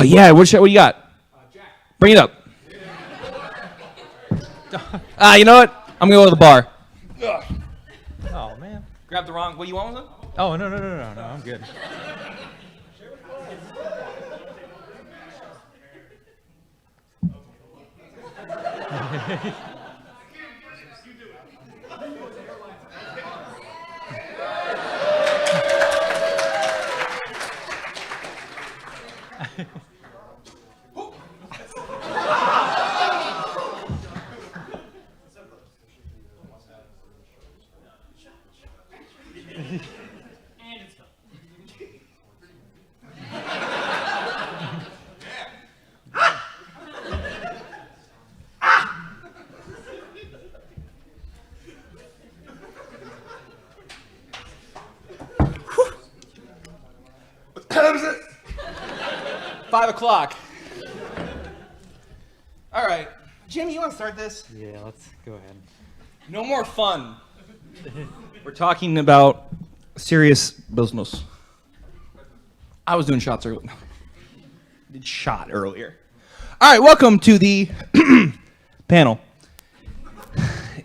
yeah, what do you got? Bring it up. You know what? I'm gonna go to the bar. Oh man. Grab the wrong. What you want with it? Oh no, I'm good. What time is it? 5 o'clock. All right. Jimmy, you want to start this? Yeah, let's go ahead. No more fun. We're talking about serious business. I was doing shots earlier. No. Did shot earlier. All right, welcome to the panel.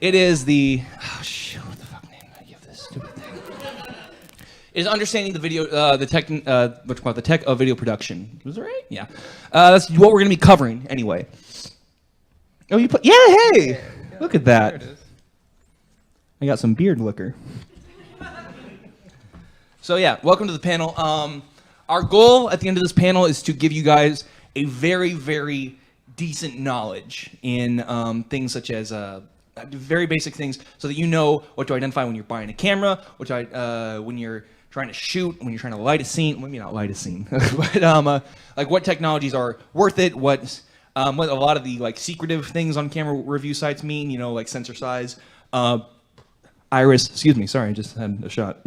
It is the what the fuck name did I give this stupid thing? Is understanding the video, the tech of video production. Was it right? Yeah. That's what we're gonna be covering anyway. Oh, you put hey, look at that. There it is. I got some beard liquor. So yeah, welcome to the panel. Our goal at the end of this panel is to give you guys a very, very decent knowledge in things such as very basic things, so that you know what to identify when you're buying a camera, when you're trying to shoot, when you're trying to light a scene. Maybe not light a scene, but like what technologies are worth it, what a lot of the like secretive things on camera review sites mean. You know, like sensor size, iris. Excuse me, sorry, I just had a shot.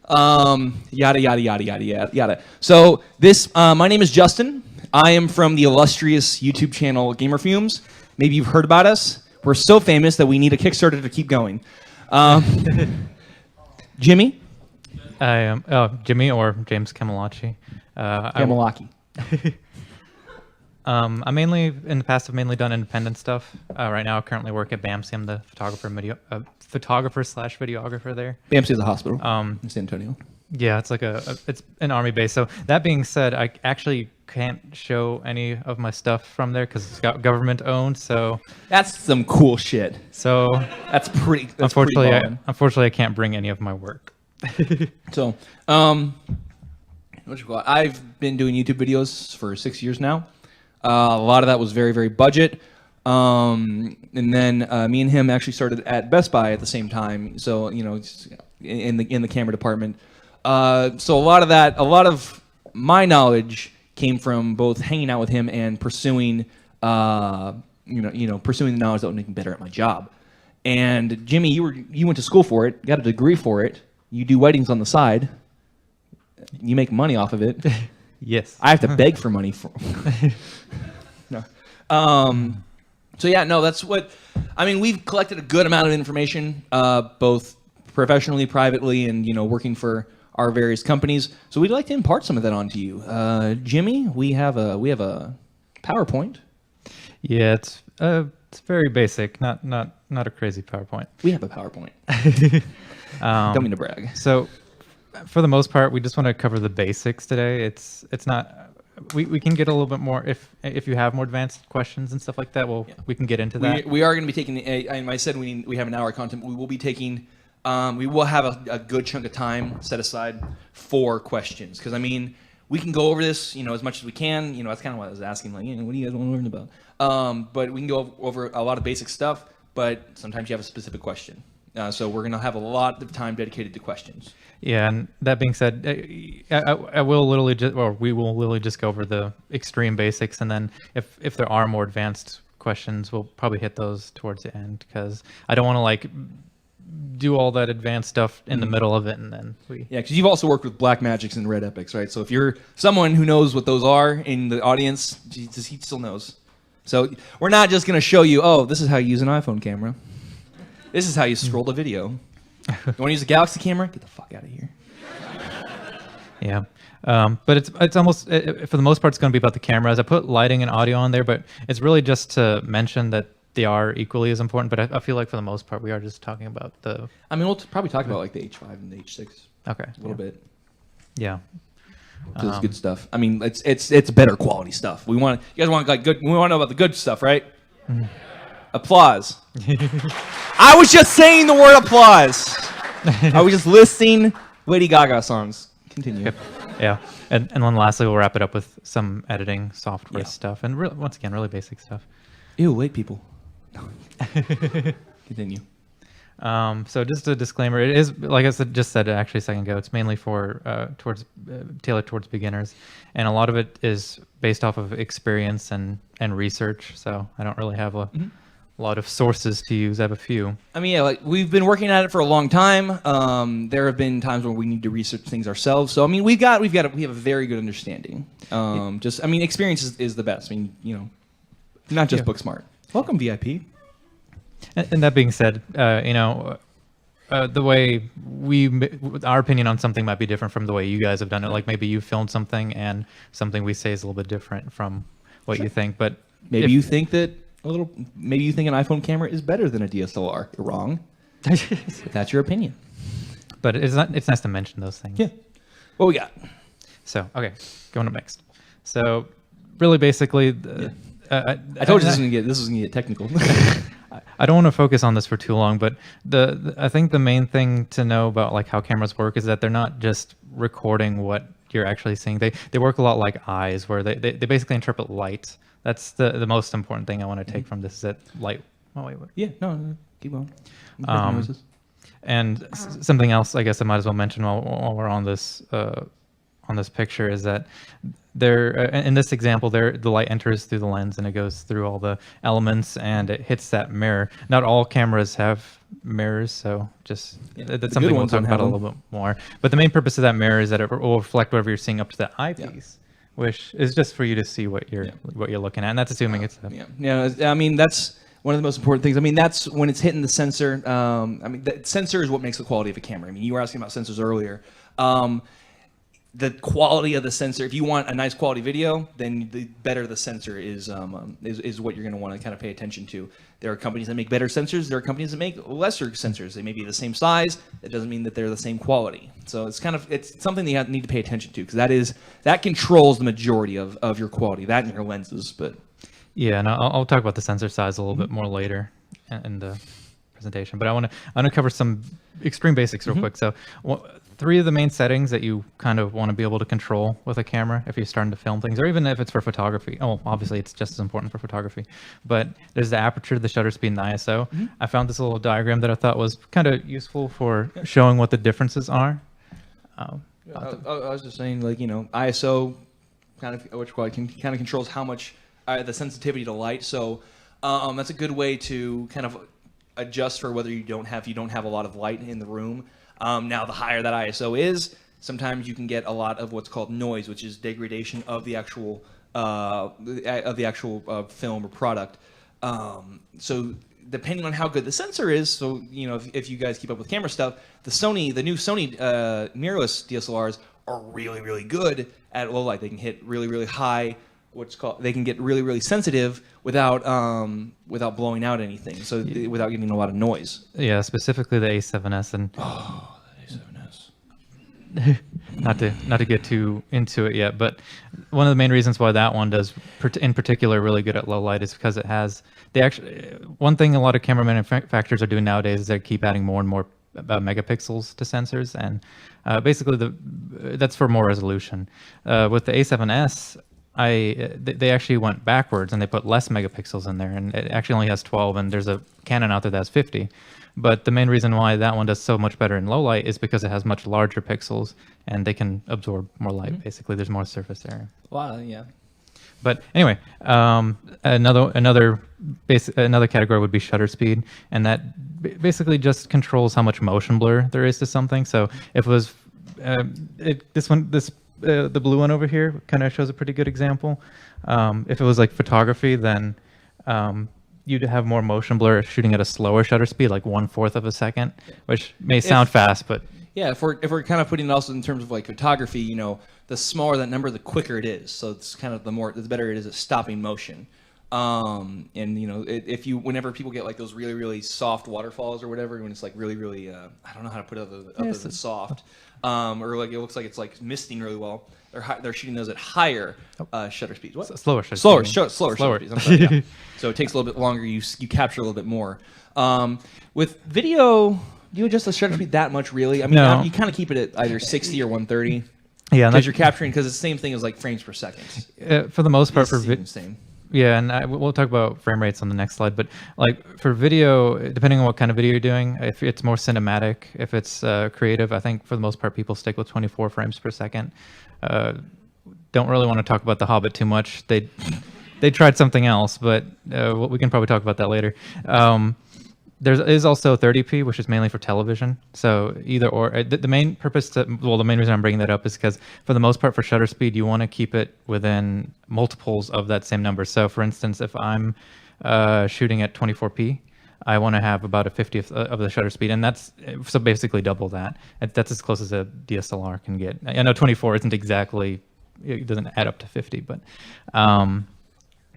Yada yada yada yada yada. So this, my name is Justin. I am from the illustrious YouTube channel Gamer Fumes. Maybe you've heard about us. We're so famous that we need a Kickstarter to keep going. Jimmy. I am Jimmy or James Camelacci. Camelacci. I mainly in the past have mainly done independent stuff. Right now, I currently work at BAMC. I'm the photographer/videographer there. BAMC is a hospital in San Antonio. Yeah, it's like it's an army base. So that being said, I actually can't show any of my stuff from there because it's government owned. So that's some cool shit. So that's pretty. Unfortunately, I can't bring any of my work. So, I've been doing YouTube videos for 6 years now. A lot of that was very, very budget. And then me and him actually started at Best Buy at the same time. So, you know, in the camera department. So a lot of my knowledge came from both hanging out with him and pursuing the knowledge that would make me better at my job. And Jimmy, you went to school for it, got a degree for it. You do weddings on the side. You make money off of it. Yes. I have to beg for money for. No. So yeah, no, that's what. I mean, we've collected a good amount of information, both professionally, privately, and working for our various companies. So we'd like to impart some of that onto you, Jimmy. We have a PowerPoint. Yeah, it's very basic, not a crazy PowerPoint. We have a PowerPoint. Don't mean to brag. So, for the most part, we just want to cover the basics today. It's not. We can get a little bit more if you have more advanced questions and stuff like that. Well, yeah. We can get into that. We are going to be taking. I said we have an hour content. We will be taking. We will have a good chunk of time set aside for questions, because I mean we can go over this as much as we can. That's kind of what I was asking. Like, what do you guys want to learn about? But we can go over a lot of basic stuff. But sometimes you have a specific question. So we're going to have a lot of time dedicated to questions. Yeah, and that being said, I will literally we will literally just go over the extreme basics, and then if there are more advanced questions, we'll probably hit those towards the end, because I don't want to do all that advanced stuff in the middle of it, and then because you've also worked with Black Magics and Red Epics, right? So if you're someone who knows what those are in the audience, he still knows. So we're not just going to show you, oh, this is how you use an iPhone camera. This is how you scroll the video. You want to use a Galaxy camera? Get the fuck out of here. Yeah, but it's almost for the most part it's going to be about the cameras. I put lighting and audio on there, but it's really just to mention that they are equally as important. But I feel like for the most part we are just talking about the. I mean, we'll probably talk about like the H5 and the H6. Okay. A little bit. Yeah. So it's good stuff. I mean, it's better quality stuff. You guys want like good. We want to know about the good stuff, right? Mm-hmm. Applause. I was just saying the word applause. I was just listing Lady Gaga songs. Continue. Yep. Yeah, and then lastly we'll wrap it up with some editing software stuff, and once again really basic stuff. Ew, wait, people. Continue. So just a disclaimer, it is, like I just said actually a second ago, it's mainly for tailored towards beginners, and a lot of it is based off of experience and research, so I don't really have a lot of sources to use. I have a few. I mean, yeah, like we've been working at it for a long time. There have been times where we need to research things ourselves, so I mean we have a very good understanding. Just I mean experience is the best. I mean, you know, not just book smart. Welcome, VIP. And that being said, you know, the way our opinion on something might be different from the way you guys have done it. Like maybe you filmed something and something we say is a little bit different from what you think. But maybe you think that maybe you think an iPhone camera is better than a DSLR. You're wrong. But that's your opinion. But it's nice to mention those things. Yeah. What we got? So okay, going up next. So really, basically, I told you this was gonna get technical. I don't want to focus on this for too long, but I think the main thing to know about like how cameras work is that they're not just recording what you're actually seeing. They work a lot like eyes, where they basically interpret light. That's the most important thing I want to take from this, is that light. Oh wait. Yeah, no, keep going. And something else I guess I might as well mention while we're on this picture is that in this example the light enters through the lens and it goes through all the elements and it hits that mirror. Not all cameras have mirrors, so just that's something we'll talk about a little bit more. But the main purpose of that mirror is that it will reflect whatever you're seeing up to the eyepiece, which is just for you to see what you're looking at, and that's assuming it's I mean that's one of the most important things. I mean, that's when it's hitting the sensor. I mean, the sensor is what makes the quality of a camera. I mean, you were asking about sensors earlier. The quality of the sensor, if you want a nice quality video, then the better the sensor is what you're going to want to kind of pay attention to. There are companies that make better sensors. There are companies that make lesser sensors. They may be the same size. That doesn't mean that they're the same quality. So it's something that you need to pay attention to, because that controls the majority of your quality, that and your lenses. But yeah, and I'll talk about the sensor size a little bit more later in the presentation. But I want to cover some extreme basics real quick. So 3 of the main settings that you kind of want to be able to control with a camera if you're starting to film things, or even if it's for photography. Oh, obviously it's just as important for photography. But there's the aperture, the shutter speed, and the ISO. I found this little diagram that I thought was kind of useful for showing what the differences are. I was just saying, like, you know, ISO kind of controls how much the sensitivity to light. So that's a good way to kind of adjust for whether you don't have a lot of light in the room. Now, the higher that ISO is, sometimes you can get a lot of what's called noise, which is degradation of the actual film or product. So depending on how good the sensor is, so you know, if you guys keep up with camera stuff, the new Sony mirrorless DSLRs are really, really good at low light. They can hit really, really high. They can get really, really sensitive without blowing out anything. So without getting a lot of noise. Yeah, specifically the A7S and. Oh, the A7S. not to get too into it yet, but one of the main reasons why that one does, in particular, really good at low light is because it has one thing a lot of camera manufacturers are doing nowadays is they keep adding more and more megapixels to sensors, and basically that's for more resolution. With the A7S. They actually went backwards and they put less megapixels in there, and it actually only has 12, and there's a Canon out there that has 50. But the main reason why that one does so much better in low light is because it has much larger pixels and they can absorb more light. Basically, there's more surface area. Wow, yeah. But anyway, another category would be shutter speed, and that basically just controls how much motion blur there is to something. So if it was the blue one over here kind of shows a pretty good example. If it was like photography, then you'd have more motion blur shooting at a slower shutter speed, like 1/4 of a second, which may sound fast, but Yeah, if we're kind of putting it also in terms of like photography, you know, the smaller that number, the quicker it is. So it's kind of the better it is at stopping motion. And you know, whenever people get like those really really soft waterfalls or whatever, when it's like really really, I don't know how to put it other than soft, or like it looks like it's like misting really well. They're shooting those at higher shutter speeds. What? Slower shutter Slower speed. shutter speeds. I'm sorry, yeah. So it takes a little bit longer. You capture a little bit more. With video, do you adjust the shutter speed that much? Really? I mean, No. you kind of keep it at either 60 or 130. Yeah, because you're capturing it's the same thing as like frames per second. For the most part, Same. Yeah, and we'll talk about frame rates on the next slide. But like for video, depending on what kind of video you're doing, if it's more cinematic, if it's creative, I think for the most part people stick with 24 frames per second. Don't really want to talk about The Hobbit too much. They tried something else, but we can probably talk about that later. There is also 30p, which is mainly for television. So either or. The main purpose, the main reason I'm bringing that up is because for the most part for shutter speed, you want to keep it within multiples of that same number. So for instance, if I'm shooting at 24p, I want to have about a 50th of the shutter speed, and that's so basically double that. That's as close as a DSLR can get. I know 24 isn't exactly, it doesn't add up to 50, but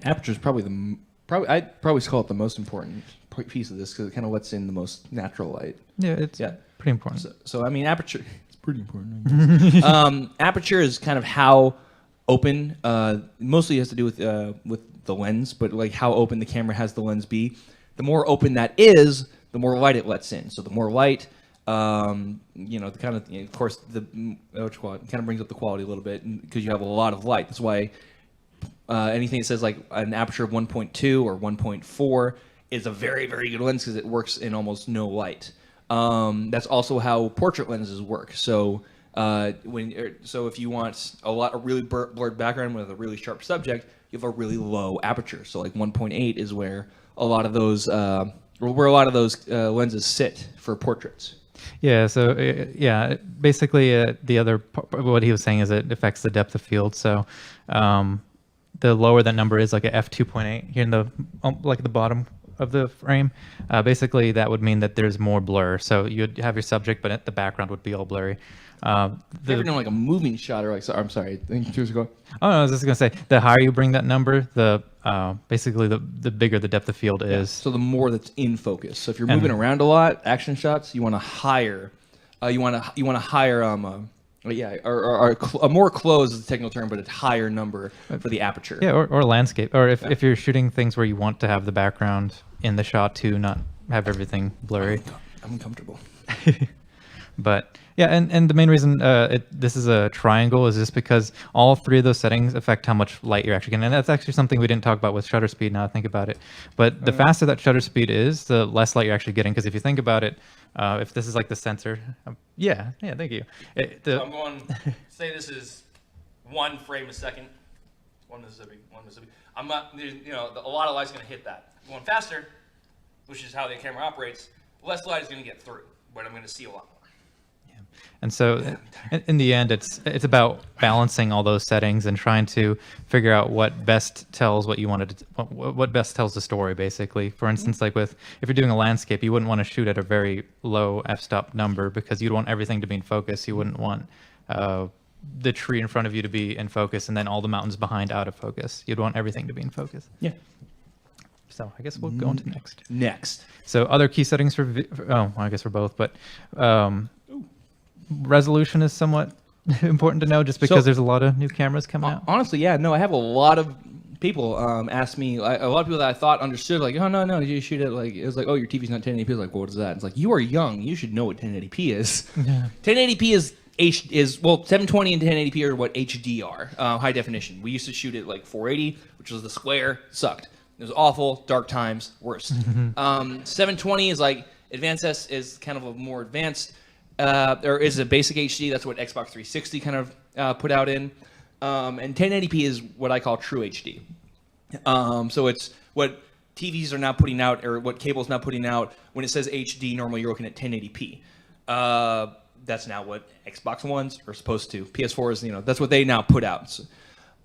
aperture is probably I'd probably call it the most important piece of this because it kind of lets in the most natural light. Yeah, it's pretty important. So I mean, aperture it's pretty important. I guess. Aperture is kind of how open. Mostly has to do with the lens, but like how open the camera has the lens be. The more open that is, the more light it lets in. So the more light, you know, the kind of, of course, kind of brings up the quality a little bit because you have a lot of light. That's why anything that says like an aperture of 1.2 or 1.4 is a very, very good lens because it works in almost no light. That's also how portrait lenses work. So if you want a really blurred background with a really sharp subject, you have a really low aperture. So like 1.8 is where a lot of those lenses sit for portraits. Yeah, so basically the other what he was saying is it affects the depth of field. So the lower that number is, like a f2.8 here in the like the bottom of the frame, basically that would mean that there's more blur. So you'd have your subject, but the background would be all blurry. Ever done like a moving shot or like? I'm sorry. Years ago. Oh no, I was just gonna say the higher you bring that number, the basically the bigger the depth of field is. So the more that's in focus. So if you're moving around a lot, action shots, you want to higher. You want to higher. A more close is the technical term, but a higher number for the aperture. Yeah, or landscape, or if you're shooting things where you want to have the background in the shot to not have everything blurry. I'm uncomfortable. But yeah, and the main reason this is a triangle is just because all three of those settings affect how much light you're actually getting. And that's actually something we didn't talk about with shutter speed, now I think about it. But the faster that shutter speed is, the less light you're actually getting. Because if you think about it, if this is like the sensor, yeah, thank you. So I'm going, say this is 1 frame a second, 1 Mississippi. I'm not, a lot of light's going to hit that. Going faster, which is how the camera operates, less light is going to get through, but I'm going to see a lot more. And so in the end, it's about balancing all those settings and trying to figure out what best tells what you wanted to, what best tells the story, basically. For instance, like if you're doing a landscape, you wouldn't want to shoot at a very low f-stop number because you'd want everything to be in focus. You wouldn't want the tree in front of you to be in focus and then all the mountains behind out of focus. You'd want everything to be in focus. Yeah. So I guess we'll go on to next. Next. So other key settings I guess for both, but resolution is somewhat important to know just because there's a lot of new cameras coming out. Honestly, yeah, no, I have a lot of people ask me, a lot of people that I thought understood, like, oh, no, you shoot it, like, it was like, oh, your TV's not 1080p. It's like, what is that? It's like, you are young. You should know what 1080p is. Yeah. 1080p is 720 and 1080p are what HD are, high definition. We used to shoot it like 480, which was the square, sucked. It was awful, dark times, worst. 720 is like, advanced S is kind of a more advanced, there is a basic HD. That's what Xbox 360 kind of put out in. And 1080p is what I call true HD. So it's what TVs are now putting out, or what cable's now putting out. When it says HD, normally you're looking at 1080p. That's now what Xbox Ones are supposed to. PS4s, that's what they now put out. So,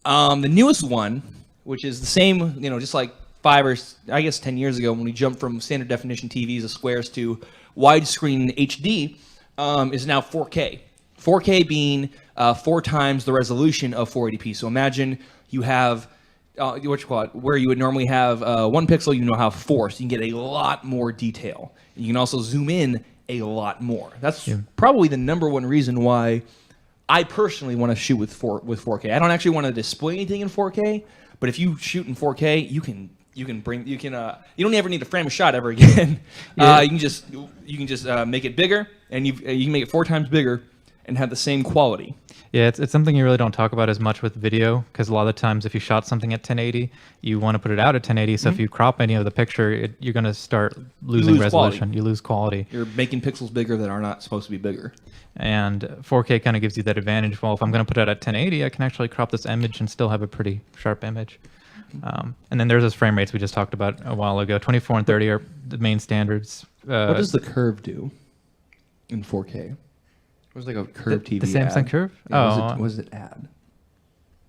the newest one, which is the same, just like 5 or I guess 10 years ago when we jumped from standard definition TVs, the squares, to widescreen HD. is now 4K. 4K being 4 times the resolution of 480p. So imagine you have where you would normally have 1 pixel, you now have 4, so you can get a lot more detail. You can also zoom in a lot more. That's probably the number one reason why I personally want to shoot with 4K. I don't actually want to display anything in 4K, but if you shoot in 4K, you don't ever need to frame a shot ever again. You can just make it bigger, and you can make it 4 times bigger and have the same quality. Yeah, it's something you really don't talk about as much with video, because a lot of the times if you shot something at 1080, you want to put it out at 1080. So if you crop any of the picture, you're going to start losing resolution. Quality. You lose quality. You're making pixels bigger that are not supposed to be bigger. And 4K kind of gives you that advantage. Well, if I'm going to put it at 1080, I can actually crop this image and still have a pretty sharp image. And then there's those frame rates we just talked about a while ago. 24 and 30 are the main standards. What does the curve do in 4K? It was like a curve TV. The Samsung ad. curve? Yeah, what does it add?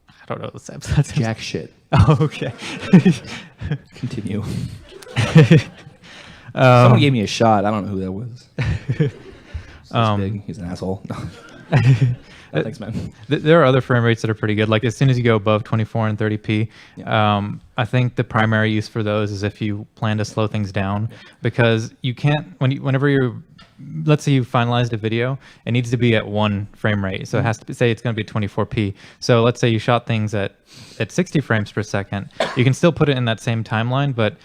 I don't know the Samsung. Jack shit. Oh, okay. Continue. Someone gave me a shot. I don't know who that was. Big. He's an asshole. Thanks, man. There are other frame rates that are pretty good. Like as soon as you go above 24 and 30p, I think the primary use for those is if you plan to slow things down, because you can't whenever you're, let's say you finalized a video, it needs to be at 1 frame rate. So it has to say it's going to be 24p. So let's say you shot things at 60 frames per second. You can still put it in that same timeline, but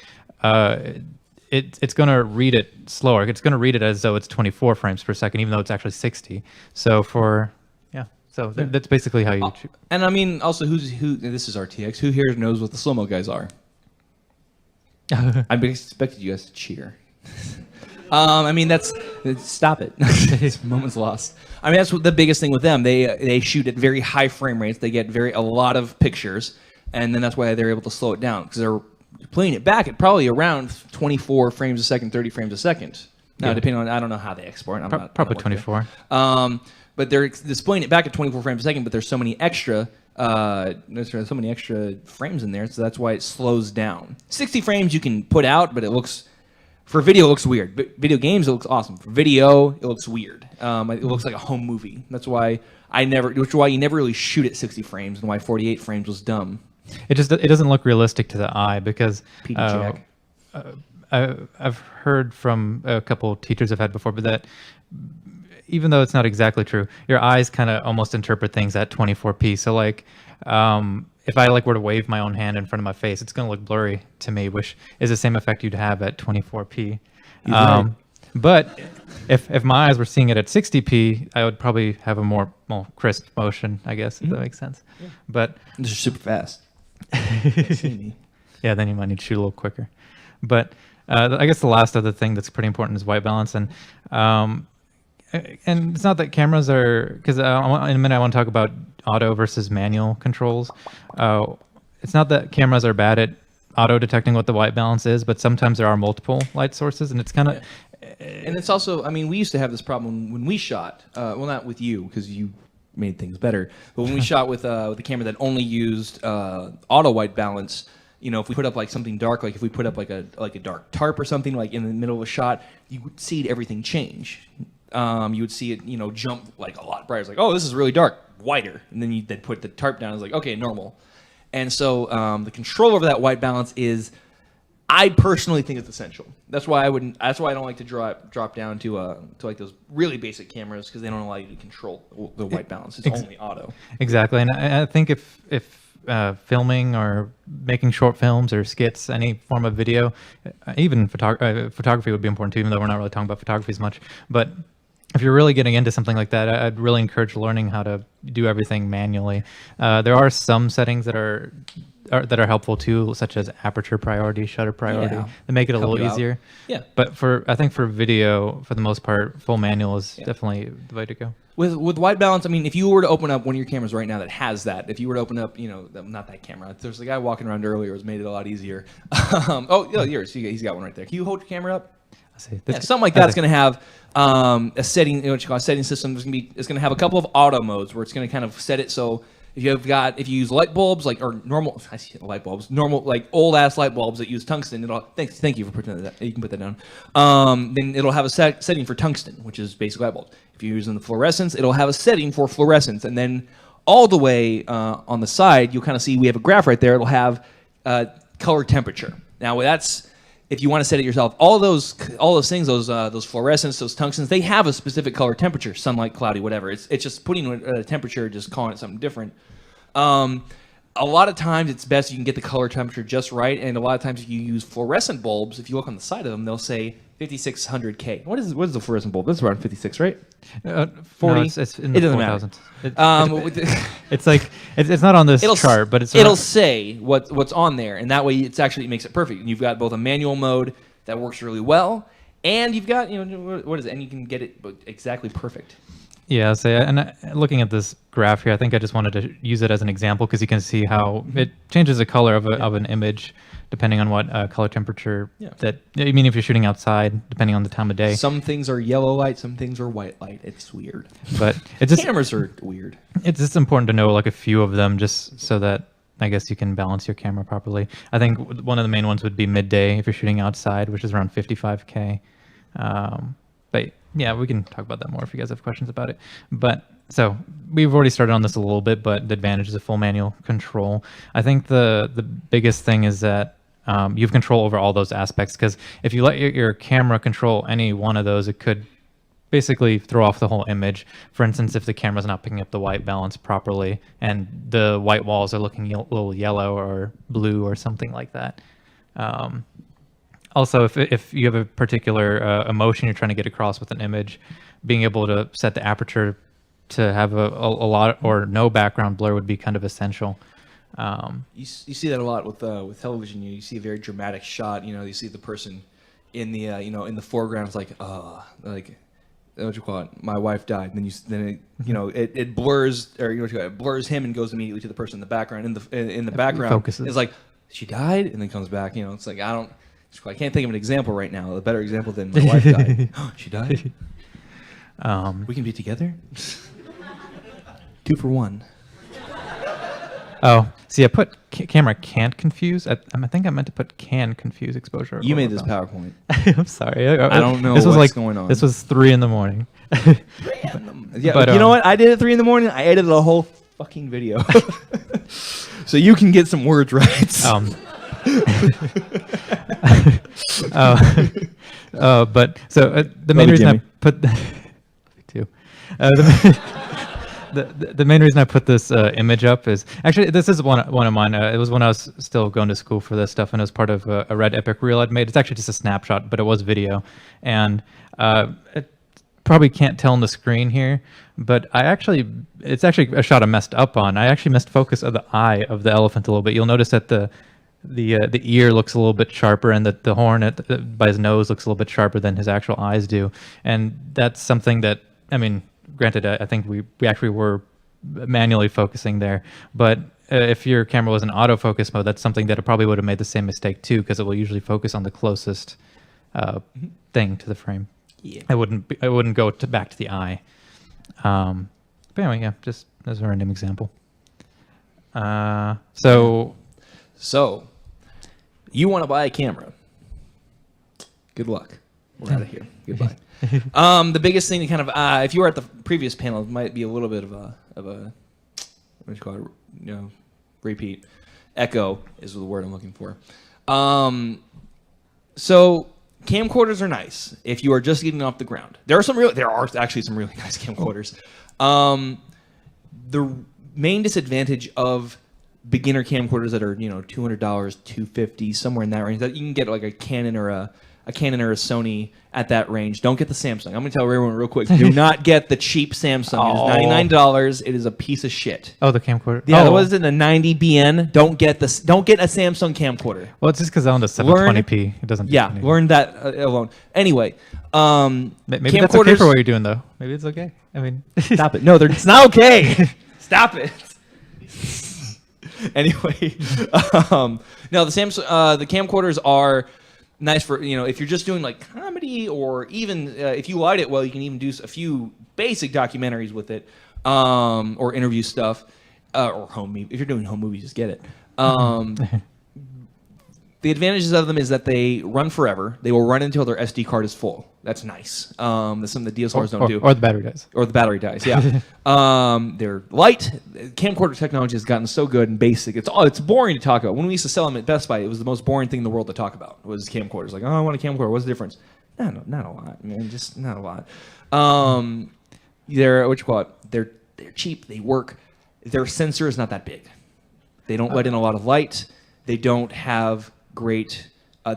it's going to read it slower. It's going to read it as though it's 24 frames per second, even though it's actually 60. So that's basically how you. And I mean, also, who? This is RTX. Who here knows what the slow-mo guys are? I expected you guys to cheer. I mean, stop it. This moment's lost. I mean, that's the biggest thing with them. They shoot at very high frame rates. They get a lot of pictures, and then that's why they're able to slow it down, because they're playing it back at probably around 24 frames a second, 30 frames a second. Now, depending on, I don't know how they export. Probably 24. But they're displaying it back at 24 frames a second, but there's so many extra frames in there, so that's why it slows down. 60 frames you can put out, but for video it looks weird. But video games, it looks awesome. For video, it looks weird. It looks like a home movie. That's why you never really shoot at 60 frames, and why 48 frames was dumb. It doesn't look realistic to the eye, because I've heard from a couple teachers I've had before, but that even though it's not exactly true, your eyes kind of almost interpret things at 24p. So like, if I were to wave my own hand in front of my face, it's going to look blurry to me, which is the same effect you'd have at 24p. Right. But if my eyes were seeing it at 60p, I would probably have a more crisp motion, I guess, if that makes sense. Yeah. But this is super fast. Yeah, then you might need to shoot a little quicker. But I guess the last other thing that's pretty important is white balance. And it's not that cameras are, because in a minute I want to talk about auto versus manual controls. It's not that cameras are bad at auto detecting what the white balance is, but sometimes there are multiple light sources, and it's kind of... And it's also, I mean, we used to have this problem when we shot, well, not with you, because you made things better, but when we shot with a camera that only used auto white balance, you know, if we put up something dark, if we put up a dark tarp or something in the middle of a shot, you would see everything change. You would see it, jump a lot brighter. It's oh, this is really dark, whiter. And then they'd put the tarp down. It's okay, normal. And so the control over that white balance is, I personally think it's essential. That's why I don't like to drop down to those really basic cameras, because they don't allow you to control the white balance. It's only auto. Exactly. And I think if filming or making short films or skits, any form of video, even photography would be important too, even though we're not really talking about photography as much. But if you're really getting into something like that, I'd really encourage learning how to do everything manually. There are some settings that are helpful too, such as aperture priority, shutter priority, that make it a little easier. Yeah. But I think for video, for the most part, full manual is definitely the way to go. With white balance, I mean, if you were to open up one of your cameras right now that has that, if you were to open up, not that camera. There's a guy walking around earlier who's made it a lot easier. Yours. He's got one right there. Can you hold your camera up? I see. Something like that's going to have a setting, what you call a setting system. It's going to have a couple of auto modes where it's going to kind of set it so If you use light bulbs or normal, I see light bulbs, normal like old ass light bulbs that use tungsten, thank you for putting that. You can put that down. Then it'll have a setting for tungsten, which is basic light bulb. If you're using the fluorescence, it'll have a setting for fluorescence, and then all the way on the side, you'll kind of see we have a graph right there. It'll have color temperature. Now that's if you want to set it yourself. All those things, those fluorescents, those tungstens, they have a specific color temperature, sunlight, cloudy, whatever. It's just putting a temperature, just calling it something different. A lot of times it's best you can get the color temperature just right, and a lot of times if you use fluorescent bulbs, if you look on the side of them, they'll say 5600K. What is the fluorescent bulb? That's around 56, right? 40. No, it's in the 4,000. It's like it's not on this chart, but it'll say what's on there, and that way it makes it perfect. And you've got both a manual mode that works really well, and you've got what is it? And you can get it exactly perfect. Yeah, looking at this graph here, I think I just wanted to use it as an example because you can see how it changes the color of an image depending on what color temperature if you're shooting outside, depending on the time of day. Some things are yellow light, some things are white light. It's weird. But it's just, cameras are weird. It's just important to know like a few of them just so that I guess you can balance your camera properly. I think one of the main ones would be midday if you're shooting outside, which is around 55K. But yeah, we can talk about that more if you guys have questions about it. But so we've already started on this a little bit, but the advantage is a full manual control. I think the biggest thing is that you have control over all those aspects, because if you let your camera control any one of those, it could basically throw off the whole image. For instance, if the camera's not picking up the white balance properly and the white walls are looking a little yellow or blue or something like that. Also, if you have a particular emotion you're trying to get across with an image, being able to set the aperture to have a lot or no background blur would be kind of essential. You see that a lot with television. You see a very dramatic shot. You see the person in the in the foreground. It's like what you call it? My wife died. And then it blurs, or it blurs him and goes immediately to the person in the background. In the background, focuses. It's like she died, and then comes back. It's like I can't think of an example right now. A better example than my wife died. She died. We can be together. 2 for 1. Oh, see, I put camera can't confuse. I think I meant to put can confuse exposure. You made this PowerPoint. I'm sorry. I don't know what's going on. This was 3 a.m. Yeah, but you know what? I did it 3 a.m. I edited a whole fucking video. So you can get some words right. But so the main reason I put too. The main reason I put this image up is actually this is one of mine. It was when I was still going to school for this stuff, and it was part of a Red Epic reel I'd made. It's actually just a snapshot, but it was video, and it probably can't tell on the screen here, but it's actually a shot I messed up on. I actually missed focus of the eye of the elephant a little bit. You'll notice that the ear looks a little bit sharper, and the horn by his nose looks a little bit sharper than his actual eyes do, and that's something that granted, I think we actually were manually focusing there, but if your camera was in autofocus mode, that's something that it probably would have made the same mistake too, because it will usually focus on the closest thing to the frame. Yeah, I wouldn't go back to the eye. But anyway, yeah, just as a random example. So you want to buy a camera? Good luck. We're out of here. Goodbye. The biggest thing to kind of if you were at the previous panel, it might be a little bit of a what do you call it? Repeat. Echo is the word I'm looking for. So camcorders are nice if you are just getting off the ground. There are actually some really nice camcorders. The main disadvantage of beginner camcorders that are $200, $250, somewhere in that range, that you can get like a Canon or a Sony at that range. Don't get the Samsung. I'm going to tell everyone real quick. Do not get the cheap Samsung. It is $99. It is a piece of shit. Oh, the camcorder. Yeah, that was in the 90BN. Don't get a Samsung camcorder. Well, it's just because I own a 720p. It doesn't. Yeah, learn that alone. Anyway, maybe that's okay for what you're doing, though. Maybe it's okay. Stop it. No, it's not okay. Stop it. Anyway, no, the camcorders are nice for if you're just doing like comedy, or even if you light it well, you can even do a few basic documentaries with it, or interview stuff. or if you're doing home movies, just get it. The advantages of them is that they run forever. They will run until their SD card is full. That's nice. That's something the DSLRs don't do. Or the battery dies. Or the battery dies, yeah. They're light. Camcorder technology has gotten so good and basic. It's boring to talk about. When we used to sell them at Best Buy, it was the most boring thing in the world to talk about, was camcorders. Like, oh, I want a camcorder. What's the difference? No, not a lot, man. Just not a lot. They're cheap. They work. Their sensor is not that big. They don't let in a lot of light. They don't have they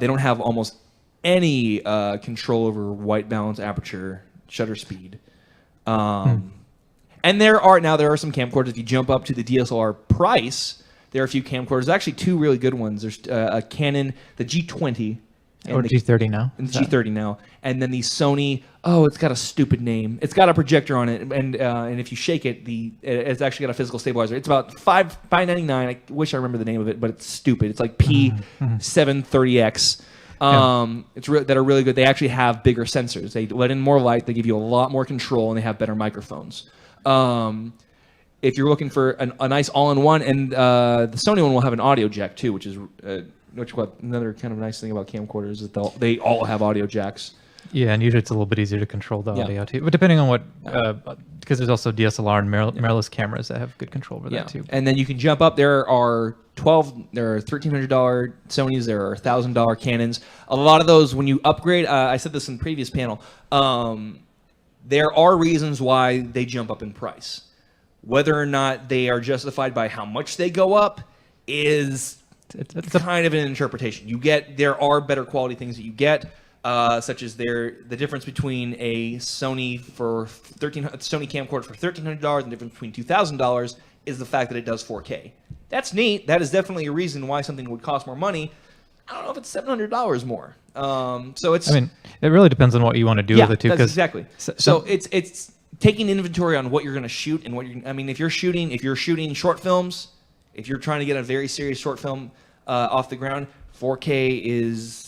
don't have almost any control over white balance, aperture, shutter speed. And there are some camcorders. If you jump up to the DSLR price, there are a few camcorders. There's actually two really good ones. There's a Canon, the G20. Or G30 now. And the G30 now. And then the Sony, it's got a stupid name. It's got a projector on it, and if you shake it, it's actually got a physical stabilizer. It's about $5.99. I wish I remember the name of it, but it's stupid. It's like P730X. That are really good. They actually have bigger sensors. They let in more light. They give you a lot more control, and they have better microphones. If you're looking for a nice all-in-one, and the Sony one will have an audio jack too, which is another kind of nice thing about camcorders is that they all have audio jacks. Yeah, and usually it's a little bit easier to control the audio too. But depending on what, because there's also DSLR and mirrorless cameras that have good control over that too. And then you can jump up. There are $1,300 Sonys. There are $1,000 Canons. A lot of those, when you upgrade, I said this in the previous panel, there are reasons why they jump up in price. Whether or not they are justified by how much they go up is it's kind of an interpretation. There are better quality things that you get. Such as the difference between a Sony Sony camcorder for $1,300 and the difference between $2,000 is the fact that it does 4K. That's neat. That is definitely a reason why something would cost more money. I don't know if it's $700 more. So it's. I mean, it really depends on what you want to do with it too. That's exactly. So it's taking inventory on what you're going to shoot and what you're. I mean, if you're shooting short films, if you're trying to get a very serious short film off the ground, 4K is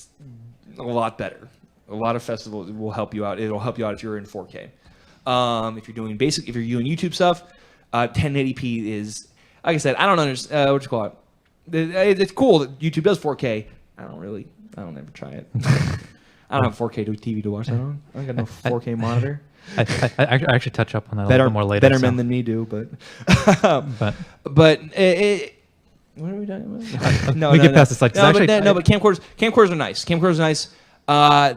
a lot better. A lot of festivals will help you out. It'll help you out if you're in 4K. If you're doing YouTube stuff, 1080p is, like I said, I don't understand what you call it. It's cool that YouTube does 4K. I don't ever try it. I don't have 4K TV to watch that on. I got no 4K monitor. I actually touch up on that a little more later. Better men than me do, but what are we talking about? We get past this. But camcorders are nice. Camcorders are nice.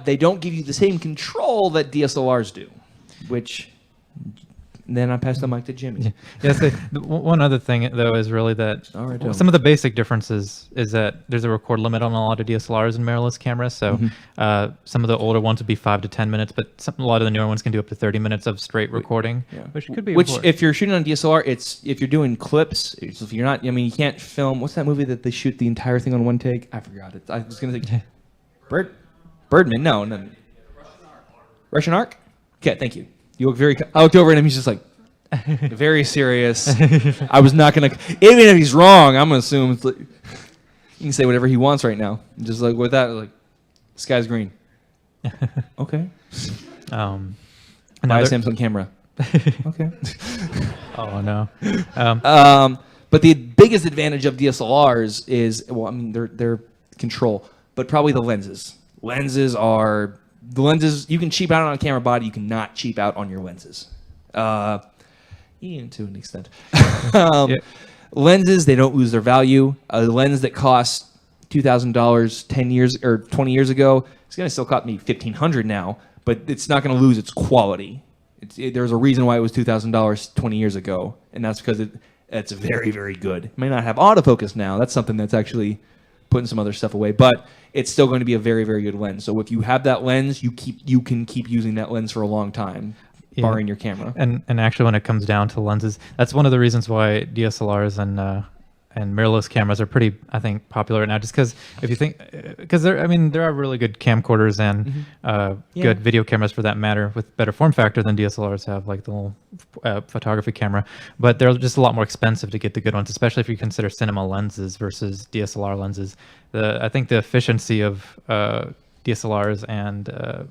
They don't give you the same control that DSLRs do, which then I pass the mic to Jimmy. Yes. One other thing though is really that some of the basic differences is that there's a record limit on a lot of DSLRs and mirrorless cameras. So some of the older ones would be 5 to 10 minutes, but a lot of the newer ones can do up to 30 minutes of straight recording, which could be. If you're shooting on DSLR, if you're doing clips, if you're not, I mean, you can't film. What's that movie that they shoot the entire thing on one take? I forgot it. I was gonna think Birdman. No. Russian Ark. Okay, thank you. You look I looked over at him. He's just like very serious. I was not gonna. Even if he's wrong, I'm gonna assume it's like, he can say whatever he wants right now. Just like with that, like, sky's green. Okay. Buy a Samsung camera. Okay. Oh no. But the biggest advantage of DSLRs is, their control, but probably the lenses. You can cheap out on a camera body. You cannot cheap out on your lenses. To an extent. Lenses, they don't lose their value. A lens that cost $2,000 10 years or 20 years ago, it's going to still cost me $1,500 now, but it's not going to lose its quality. There's a reason why it was $2,000 20 years ago, and that's because it's very, very good. It may not have autofocus now. That's something that's actually putting some other stuff away, but it's still going to be a very, very good lens. So if you have that lens, you can keep using that lens for a long time, barring your camera. And actually, when it comes down to lenses, that's one of the reasons why DSLRs and mirrorless cameras are pretty, I think, popular right now. Just because if you think, because there are really good camcorders and good video cameras for that matter with better form factor than DSLRs have, like the little photography camera. But they're just a lot more expensive to get the good ones, especially if you consider cinema lenses versus DSLR lenses. I think the efficiency of DSLRs and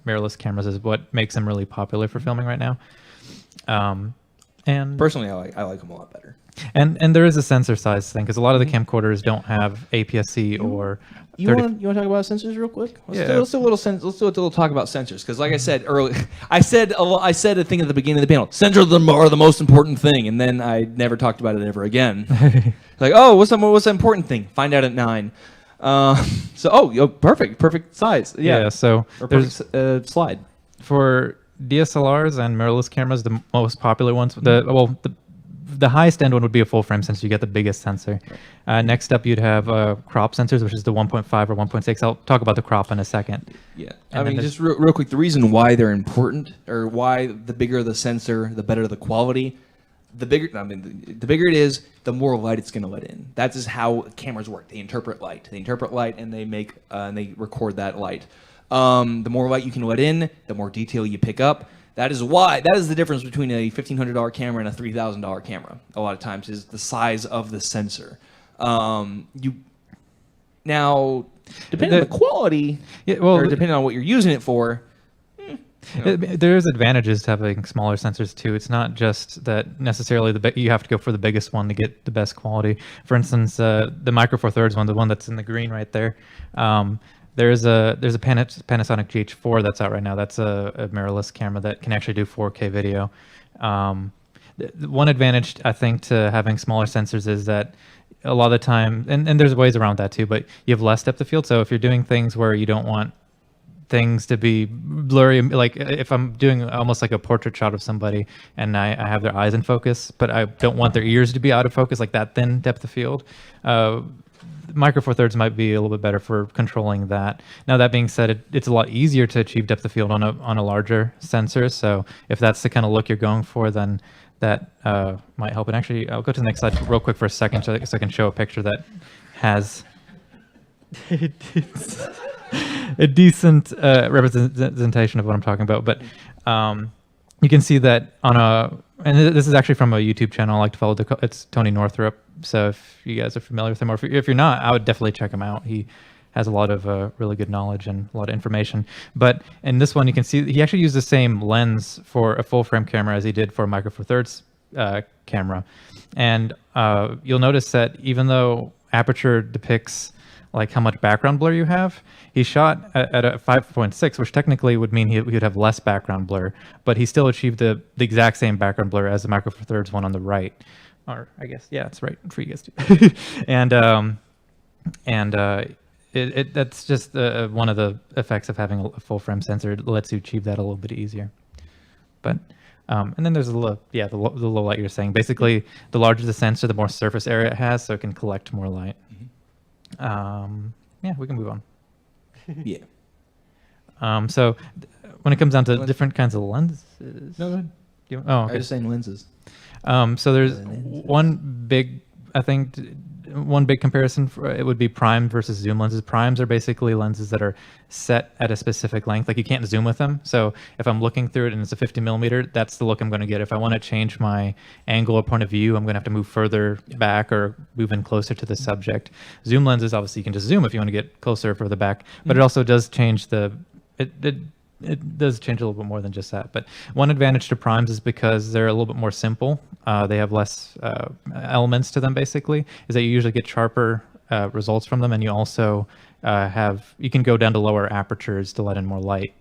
mirrorless cameras is what makes them really popular for filming right now. And personally, I like them a lot better. And there is a sensor size thing because a lot of the camcorders don't have APS-C or You 30. want to talk about sensors real quick? Yeah. Let's do a little talk about sensors because, like I said earlier, I said a thing at the beginning of the panel. Sensors are the most important thing, and then I never talked about it ever again. Like, oh, what's the important thing? Find out at 9. Perfect size. Yeah. So Or there's perfect, slide. for DSLRs and mirrorless cameras, the most popular ones. The highest end one would be a full frame sensor. You get the biggest sensor. Next up, you'd have crop sensors, which is the 1.5 or 1.6. I'll talk about the crop in a second. Yeah, And I then mean, just real quick, the reason why they're important, or why the bigger the sensor, the better the quality. The bigger it is, the more light it's going to let in. That's just how cameras work. They interpret light. And they make and they record that light. The more light you can let in, the more detail you pick up. That is the difference between a $1,500 camera and a $3,000 camera. A lot of times is the size of the sensor. Now, depending on the quality, or depending on what you're using it for. There's advantages to having smaller sensors too. It's not just that necessarily you have to go for the biggest one to get the best quality. For instance, the Micro Four Thirds one, the one that's in the green right there. There's a Panasonic GH4 that's out right now. That's a mirrorless camera that can actually do 4K video. The one advantage I think to having smaller sensors is that a lot of the time, and there's ways around that too, but you have less depth of field. So if you're doing things where you don't want things to be blurry, like if I'm doing almost like a portrait shot of somebody and I have their eyes in focus, but I don't want their ears to be out of focus, like that thin depth of field, Micro Four Thirds might be a little bit better for controlling that. Now that being said, it's a lot easier to achieve depth of field on a larger sensor. So if that's the kind of look you're going for, then that might help. And actually, I'll go to the next slide real quick for a second so I can show a picture that has a decent representation of what I'm talking about. But you can see that and this is actually from a YouTube channel I like to follow. It's Tony Northrup. So if you guys are familiar with him, or if you're not, I would definitely check him out. He has a lot of really good knowledge and a lot of information. But in this one, you can see he actually used the same lens for a full frame camera as he did for a Micro Four Thirds camera. And you'll notice that even though aperture depicts like how much background blur you have, he shot at a 5.6, which technically would mean he would have less background blur, but he still achieved the exact same background blur as the Micro Four Thirds one on the right. Or I guess, yeah, it's right for you guys too. That's just one of the effects of having a full frame sensor. It lets you achieve that a little bit easier. But and then there's the low light you're saying. Basically, the larger the sensor, the more surface area it has, so it can collect more light. Yeah, we can move on. Yeah. So when it comes down to different kinds of lenses. No, go ahead. Okay. I was just saying lenses. So there's one big comparison it would be prime versus zoom lenses. Primes are basically lenses that are set at a specific length. Like you can't zoom with them. So if I'm looking through it and it's a 50 millimeter, that's the look I'm going to get. If I want to change my angle or point of view, I'm going to have to move further back or move in closer to the subject. Zoom lenses, obviously you can just zoom if you want to get closer or further back, but it also does change it does change a little bit more than just that. But one advantage to primes is because they're a little bit more simple. They have less elements to them, basically, is that you usually get sharper results from them. And you also you can go down to lower apertures to let in more light.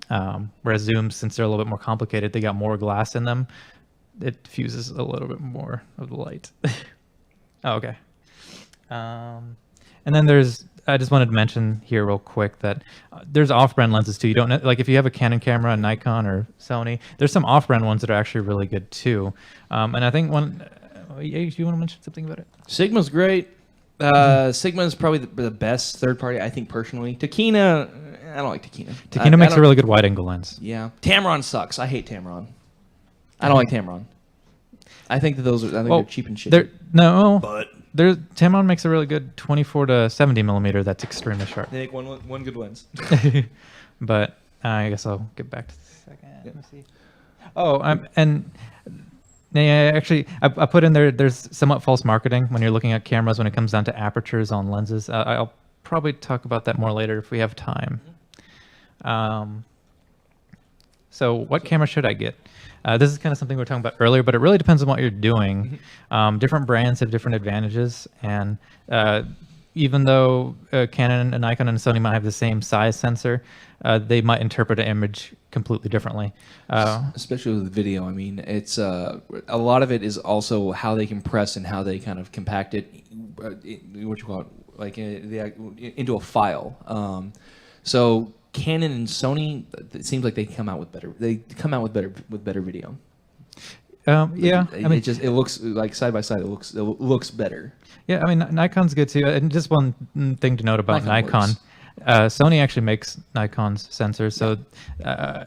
Whereas zooms, since they're a little bit more complicated, they got more glass in them. It diffuses a little bit more of the light. Oh, okay. And then I just wanted to mention here real quick that there's off-brand lenses too. You don't like if you have a Canon camera, a Nikon, or Sony. There's some off-brand ones that are actually really good too. And I think one. Do you want to mention something about it? Sigma's great. Sigma is probably the best third party, I think personally. Tokina, I don't like Tokina. Tokina makes a really good wide-angle lens. Yeah, Tamron sucks. I hate Tamron. I don't like Tamron. I think that they're cheap and shit. But Tamron makes a really good 24 to 70 millimeter. That's extremely sharp. They make one good lens. But I guess I'll get back to the second. Let me see. Oh, and yeah, actually, I put in there's somewhat false marketing when you're looking at cameras when it comes down to apertures on lenses. I'll probably talk about that more later if we have time. So what camera should I get? This is kind of something we were talking about earlier, but it really depends on what you're doing. Different brands have different advantages, and even though Canon and Nikon and Sony might have the same size sensor, they might interpret an image completely differently. Especially with video, I mean, it's a lot of it is also how they compress and how they kind of compact it, what you call it, like into a file. So Canon and Sony, it seems like they come out with better. They come out with better video. Yeah, I mean, it looks like side by side. It looks better. Yeah, I mean, Nikon's good too. And just one thing to note about Nikon. Sony actually makes Nikon's sensors, so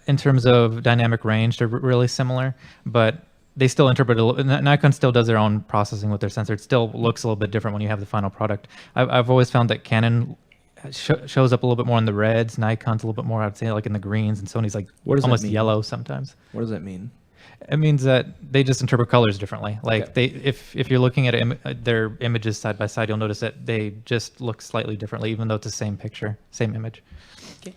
in terms of dynamic range, they're really similar, but they still interpret Nikon still does their own processing with their sensor. It still looks a little bit different when you have the final product. I've always found that Canon shows up a little bit more in the reds, Nikon's a little bit more, I'd say, like in the greens, and Sony's like almost yellow sometimes. What does that mean? It means that they just interpret colors differently. Like if you're looking at their images side by side, you'll notice that they just look slightly differently, even though it's the same picture, same image. Okay.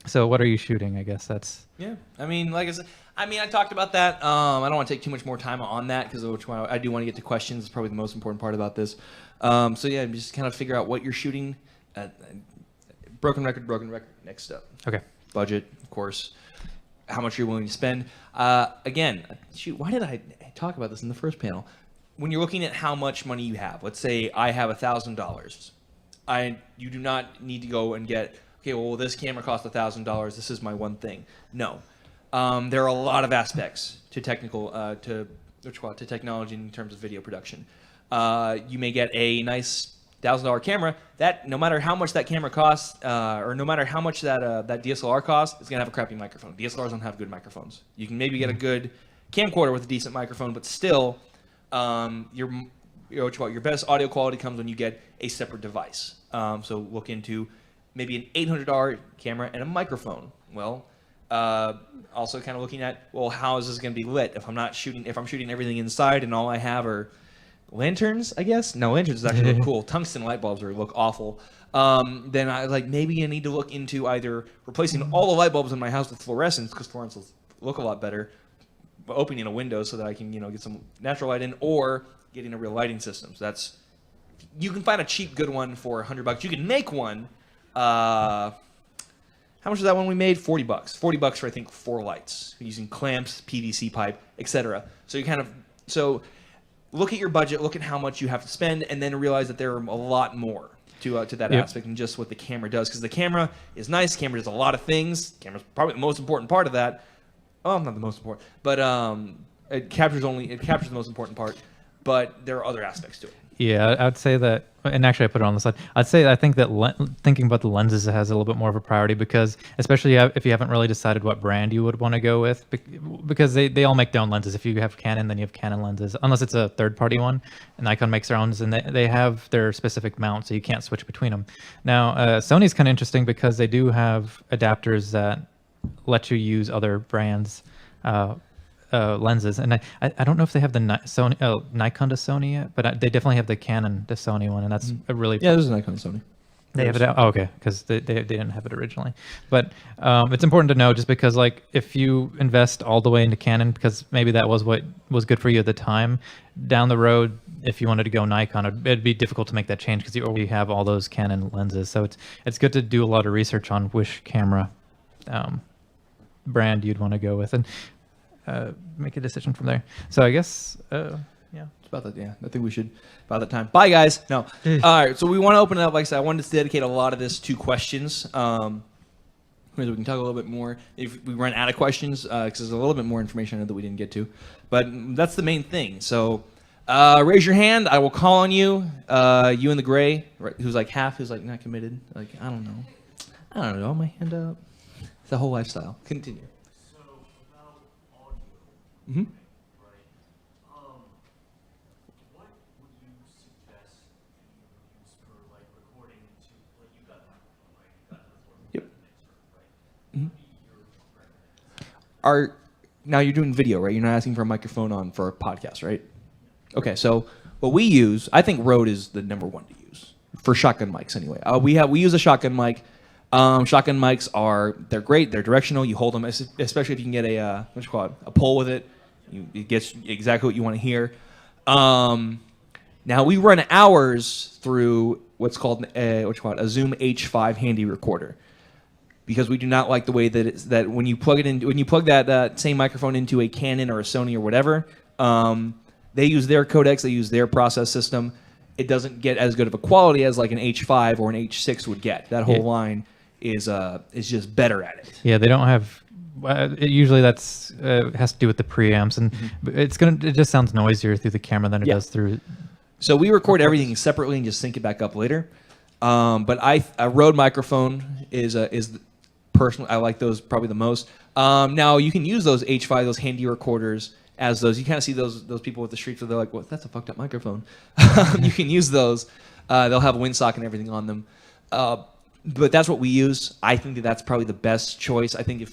So what are you shooting? I guess that's. Yeah. I mean, like I said, I talked about that. I don't want to take too much more time on that because I do want to get to questions. It's probably the most important part about this. So yeah, just kind of figure out what you're shooting. Broken record. Next up. Okay. Budget, of course. How much you're willing to spend. Again, shoot, why did I talk about this in the first panel? When you're looking at how much money you have, let's say I have $1,000. You do not need to go and get, okay, well, this camera costs $1,000. This is my one thing. No. There are a lot of aspects to to technology in terms of video production. You may get a nice $1,000 camera that no matter how much that camera costs, or no matter how much that DSLR costs, it's gonna have a crappy microphone. DSLRs don't have good microphones. You can maybe get a good camcorder with a decent microphone, but still, your best audio quality comes when you get a separate device. So look into maybe an $800 camera and a microphone. Well, also kind of looking at, well, how is this gonna be lit if I'm shooting everything inside and all I have are lanterns, I guess. No, lanterns actually look cool. Tungsten light bulbs look awful. Then I maybe I need to look into either replacing all the light bulbs in my house with fluorescents because fluorescents look a lot better, opening a window so that I can get some natural light in, or getting a real lighting system. So you can find a cheap good one for $100. You can make one. How much was that one we made? $40. $40 for I think 4 lights using clamps, PVC pipe, etc. So look at your budget, look at how much you have to spend, and then realize that there are a lot more to that aspect than just what the camera does. Because the camera is nice. The camera does a lot of things. The camera's probably the most important part of that. Well, not the most important, but it captures the most important part. But there are other aspects to it. Yeah, I'd say that, and actually I put it on the slide. I think that thinking about the lenses has a little bit more of a priority because, especially if you haven't really decided what brand you would want to go with, because they all make their own lenses. If you have Canon, then you have Canon lenses, unless it's a third-party one. And Nikon makes their own, and they have their specific mount, so you can't switch between them. Now, Sony's kind of interesting because they do have adapters that let you use other brands' lenses, and I don't know if they have the Nikon to Sony yet, but they definitely have the Canon to Sony one, and that's a really there's a Nikon to Sony. They have it out. Oh, okay, because they didn't have it originally. But it's important to know just because like if you invest all the way into Canon because maybe that was what was good for you at the time, down the road if you wanted to go Nikon, it'd be difficult to make that change because you already have all those Canon lenses. So it's good to do a lot of research on which camera brand you'd want to go with and make a decision from there. So I guess yeah. It's about that. Yeah, I think we should about that time. Bye, guys. No. All right. So we want to open it up. Like I said, I wanted to dedicate a lot of this to questions. Maybe we can talk a little bit more if we run out of questions because there's a little bit more information that we didn't get to. But that's the main thing. So raise your hand. I will call on you. You in the gray, right, who's like half, who's like not committed. Like I don't know. My hand up. It's the whole lifestyle. Continue. So about audio. Mm-hmm. Now you're doing video, right? You're not asking for a microphone for a podcast, right? Okay, so what we use, I think Rode is the number one to use for shotgun mics anyway. We use a shotgun mic. Shotgun mics they're great. They're directional. You hold them, especially if you can get a pole with it. It gets exactly what you want to hear. Now we run ours through what's called a Zoom H5 handy recorder, because we do not like the way that when you plug that same microphone into a Canon or a Sony or whatever, they use their codecs, they use their process system. It doesn't get as good of a quality as like an H5 or an H6 would get. That whole line is just better at it. Yeah, they don't have. Usually that's has to do with the preamps, and it just sounds noisier through the camera than it does through. So we record everything separately and just sync it back up later. But a Rode microphone is personally, I like those probably the most. Now you can use those H5, those handy recorders, as those. You kind of see those people with the streets where they're like, "Well, that's a fucked up microphone." You can use those. They'll have a windsock and everything on them. But that's what we use. I think that's probably the best choice. I think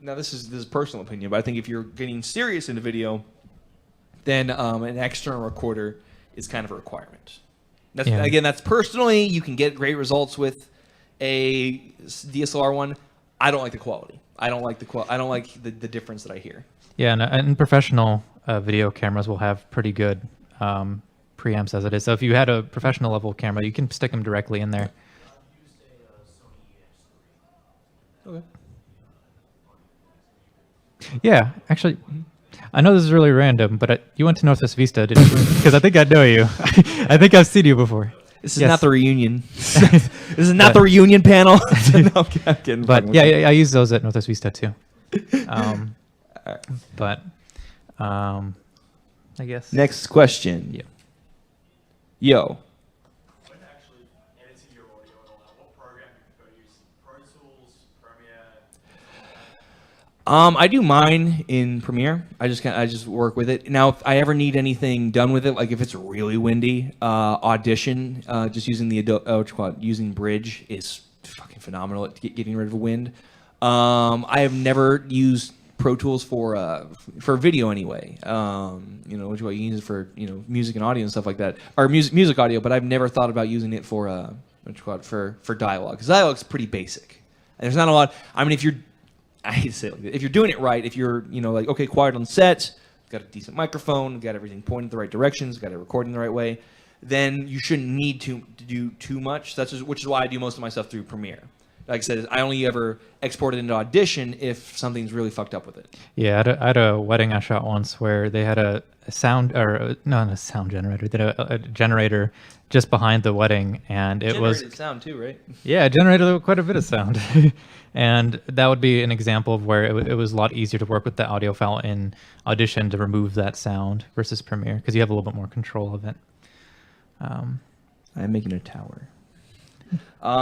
now this is personal opinion, but I think if you're getting serious in the video, then an external recorder is kind of a requirement. Again, that's personally, you can get great results with a DSLR one. I don't like the quality. I don't like the difference that I hear. Yeah, and professional video cameras will have pretty good preamps as it is. So if you had a professional level camera, you can stick them directly in there. Okay. Yeah, actually, I know this is really random, but you went to Northwest Vista, didn't you? Because I think I know you. I think I've seen you before. This is not the reunion. This is not the reunion panel. No, I'm kidding. But yeah, I use those at Northwest Vista too. But I guess. Next question. Yeah. Yo. When actually editing your audio and all that, what program do you prefer using? Pro Tools, Premiere? I do mine in Premiere. I just work with it. Now, if I ever need anything done with it, like if it's really windy, Audition, just using using Bridge is fucking phenomenal at getting rid of the wind. I have never used Pro Tools for video anyway. Which you use it for music and audio and stuff like that, or music audio. But I've never thought about using it for for dialogue, because dialogue's pretty basic. And there's not a lot. I mean, I hate to say it like this. If you're doing it right, if you're, like, okay, quiet on set, got a decent microphone, got everything pointed the right directions, got it recording the right way, then you shouldn't need to do too much. Which is why I do most of my stuff through Premiere. Like I said, I only ever export it into Audition if something's really fucked up with it. Yeah, I had a wedding I shot once where they had a sound, or not a sound generator, they had a generator just behind the wedding, and it generated sound too, right? Yeah, it generated quite a bit of sound. And that would be an example of where it was a lot easier to work with the audio file in Audition to remove that sound versus Premiere, because you have a little bit more control of it. I'm making a tower.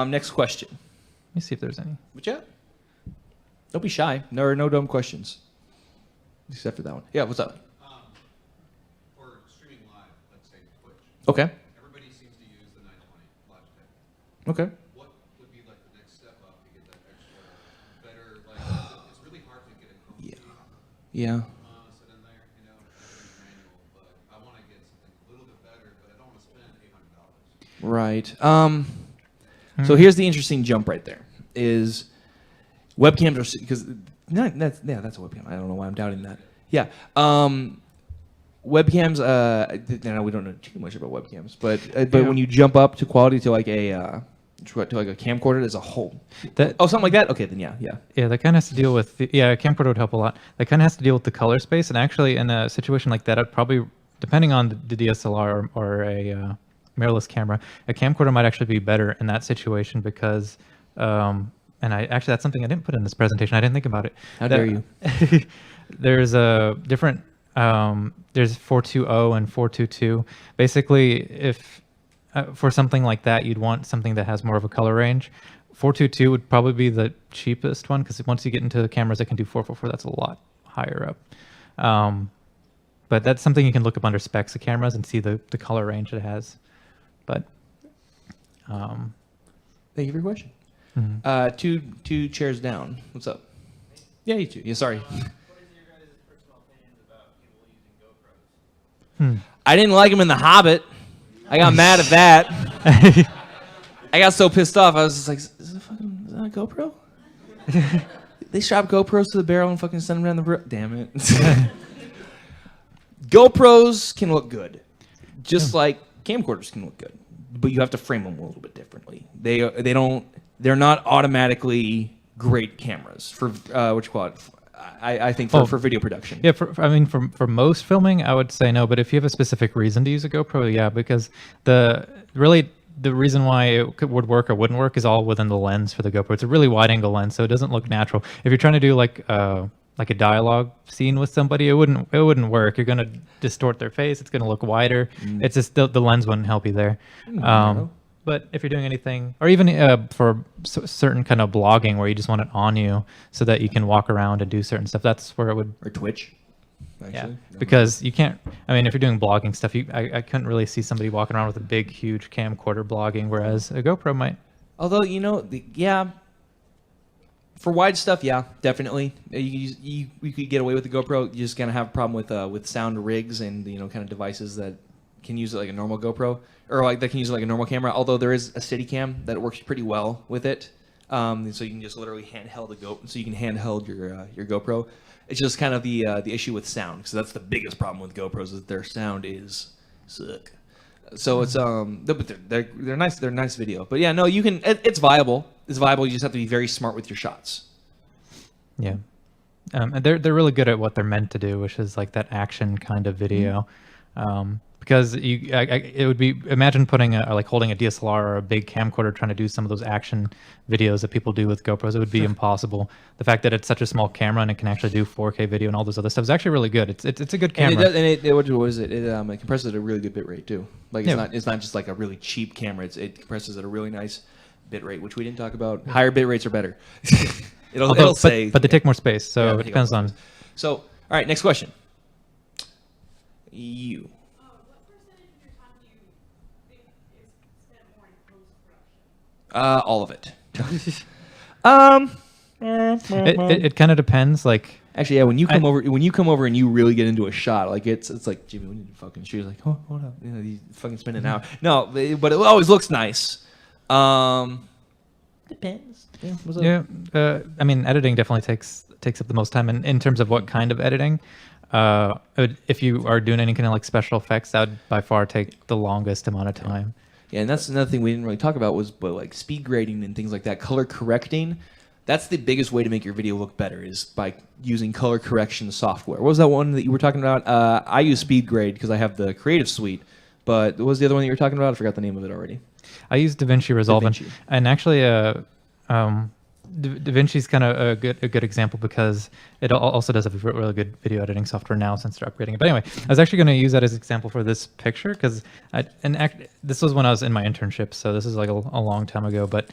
Next question. Let me see if there's any. What you got? Don't be shy. There are no dumb questions. Except for that one. Yeah, what's up? For streaming live, let's say Twitch. Okay. Everybody seems to use the 920 Logitech. Okay. What would be like the next step up to get that extra better? Like, it's really hard to get a Chrome Yeah. sit in there, everything's manual, but I want to get something a little bit better, but I don't want to spend $800. Right. So here's the interesting jump right there. Is webcams are, because that's a webcam. I don't know why I'm doubting that. Yeah. Webcams. We don't know too much about webcams, but when you jump up to quality to like a camcorder, there's a whole something like that. Okay, then yeah. Yeah, that kind of has to deal with a camcorder would help a lot. That kind of has to deal with the color space, and actually in a situation like that, I'd probably, depending on the DSLR or a mirrorless camera, a camcorder might actually be better in that situation, because and that's something I didn't put in this presentation. I didn't think about it. How dare you? There's a different there's 420 and 422. Basically, if for something like that you'd want something that has more of a color range, 422 would probably be the cheapest one, because once you get into cameras that can do 444, that's a lot higher up. But that's something you can look up under specs of cameras and see the color range it has. But thank you for your question. Mm-hmm. Two chairs down. What's up? Yeah, you two. Yeah, sorry. What is your guys' personal opinions about people using GoPros? I didn't like him in The Hobbit. I got mad at that. I got so pissed off. I was just like, is it fucking not a GoPro? They strap GoPros to the barrel and fucking send them down the road. Damn it. GoPros can look good, just like camcorders can look good, but you have to frame them a little bit differently. They're not automatically great cameras for what you call it. I think for video production. Yeah, for most filming, I would say no. But if you have a specific reason to use a GoPro, yeah, because the reason why it would work or wouldn't work is all within the lens for the GoPro. It's a really wide angle lens, so it doesn't look natural. If you're trying to do like a dialogue scene with somebody, it wouldn't work. You're gonna distort their face. It's gonna look wider. It's just the lens wouldn't help you there. But if you're doing anything, or even for certain kind of blogging where you just want it on you so that you can walk around and do certain stuff, that's where it would. Or Twitch. Actually. Yeah, because you can't. I mean, if you're doing blogging stuff, I couldn't really see somebody walking around with a big, huge camcorder blogging, whereas a GoPro might. Although for wide stuff, yeah, definitely. You could get away with the GoPro. You just gonna have a problem with sound rigs and kind of devices that can use it like a normal GoPro, or like that can use it like a normal camera. Although there is a Steadicam that works pretty well with it, so you can just literally handheld your GoPro. It's just kind of the issue with sound, because that's the biggest problem with GoPros, is that their sound is suck. So it's but they're nice. They're nice video. But yeah, no, you can. It's viable. It's viable. You just have to be very smart with your shots. Yeah, and they're really good at what they're meant to do, which is like that action kind of video. Because it would be, imagine putting like holding a DSLR or a big camcorder trying to do some of those action videos that people do with GoPros. It would be impossible. The fact that it's such a small camera and it can actually do 4K video and all this other stuff is actually really good. It's a good camera. What is it? It compresses at a really good bit rate too. Like it's not just like a really cheap camera. It compresses at a really nice bit rate, which we didn't talk about. Higher bit rates are better. It'll say, but they take more space, so it depends on. So all right, next question. You. All of it. It kind of depends. Like actually, yeah. When you come over and you really get into a shot, like it's like Jimmy, we need to fucking shoot. Like, oh, hold up, you fucking spend an hour. No, but it always looks nice. Depends. Yeah. I mean, editing definitely takes up the most time, and in terms of what kind of editing. If you are doing any kind of like special effects, that would by far take the longest amount of time. Yeah, and that's another thing we didn't really talk about but like speed grading and things like that, color correcting. That's the biggest way to make your video look better, is by using color correction software. What was that one that you were talking about? I use Speed Grade because I have the Creative Suite. But what was the other one that you were talking about? I forgot the name of it already. I use DaVinci Resolve, and actually, DaVinci's kind of a good example because it also does have a really good video editing software now since they're upgrading it. But anyway, I was actually going to use that as an example for this picture because this was when I was in my internship, so this is like a long time ago. But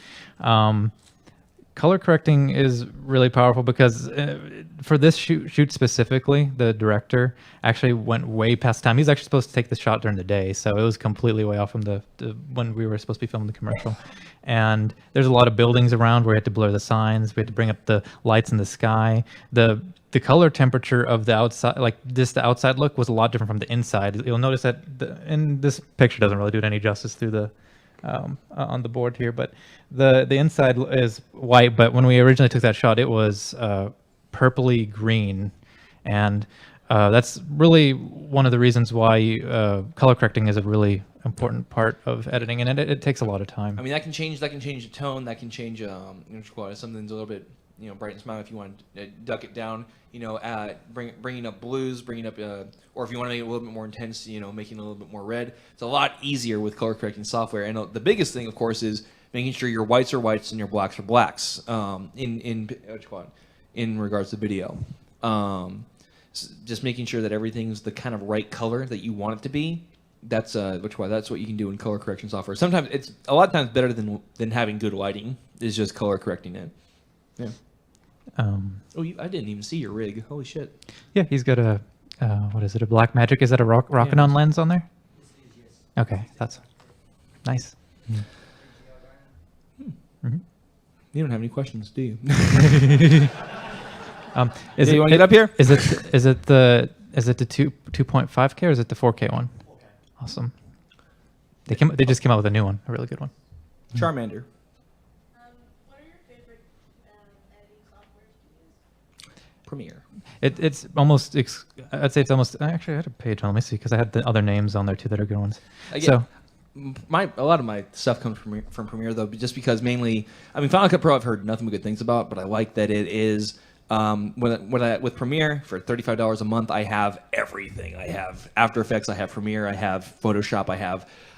color correcting is really powerful because for this shoot specifically, the director actually went way past time. He's actually supposed to take the shot during the day, so it was completely way off from the when we were supposed to be filming the commercial. And there's a lot of buildings around where we had to blur the signs. We had to bring up the lights in the sky. The color temperature of the outside, like the outside look, was a lot different from the inside. You'll notice that, and this picture doesn't really do it any justice through the on the board here, but the inside is white. But when we originally took that shot, it was purpley green, and that's really one of the reasons why color correcting is a really important part of editing, and it takes a lot of time. I mean, that can change the tone. That can change something's a little bit bright and smile if you want to duck it down. Bringing up blues, or if you want to make it a little bit more intense, making it a little bit more red. It's a lot easier with color correcting software. And the biggest thing, of course, is making sure your whites are whites and your blacks are blacks. In regards to video, just making sure that everything's the kind of right color that you want it to be. That's what you can do in color correction software. Sometimes it's a lot of times better than having good lighting. Is just color correcting it. Yeah. I didn't even see your rig. Holy shit. Yeah, he's got a what is it? A Blackmagic? Is that a Rokinon lens on there? Yes. Okay, that's nice. Mm-hmm. You don't have any questions, do you? You want to get up here? Is it the 2.5K or is it the 4K one? 4K. Awesome. They just came out with a new one, a really good one. Charmander. What are your favorite Premiere. It's almost. I'd say it's almost. Actually, I had a page on. Let me see, because I had the other names on there too that are good ones. Again, a lot of my stuff comes from Premiere though, just because mainly, I mean, Final Cut Pro I've heard nothing but good things about, but I like that it is. With Premiere for $35 a month, I have everything. I have After Effects, I have Premiere, I have Photoshop,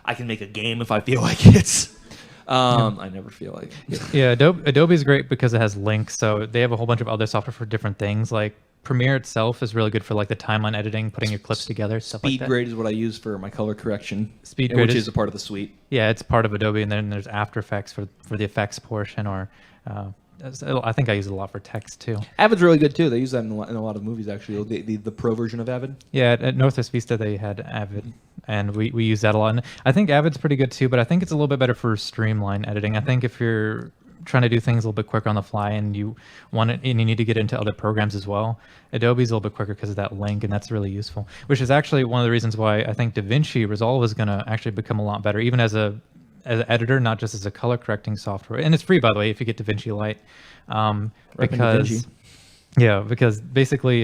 I can make a game if I feel like it. I never feel like it. Yeah, Adobe's great because it has links. So they have a whole bunch of other software for different things. Like Premiere itself is really good for like the timeline editing, putting your clips together, stuff like that. SpeedGrade is what I use for my color correction. SpeedGrade which is a part of the suite. Yeah, it's part of Adobe, and then there's After Effects for the effects portion, or I think I use it a lot for text too. Avid's really good too. They use that in a lot of movies actually. The pro version of Avid. Yeah, at Northwest Vista they had Avid, and we use that a lot. And I think Avid's pretty good too, but I think it's a little bit better for streamline editing. I think if you're trying to do things a little bit quicker on the fly and you want it, and you need to get into other programs as well, Adobe's a little bit quicker because of that link, and that's really useful. Which is actually one of the reasons why I think DaVinci Resolve is going to actually become a lot better, even as an editor, not just as a color correcting software. And it's free, by the way, if you get DaVinci Lite. Because basically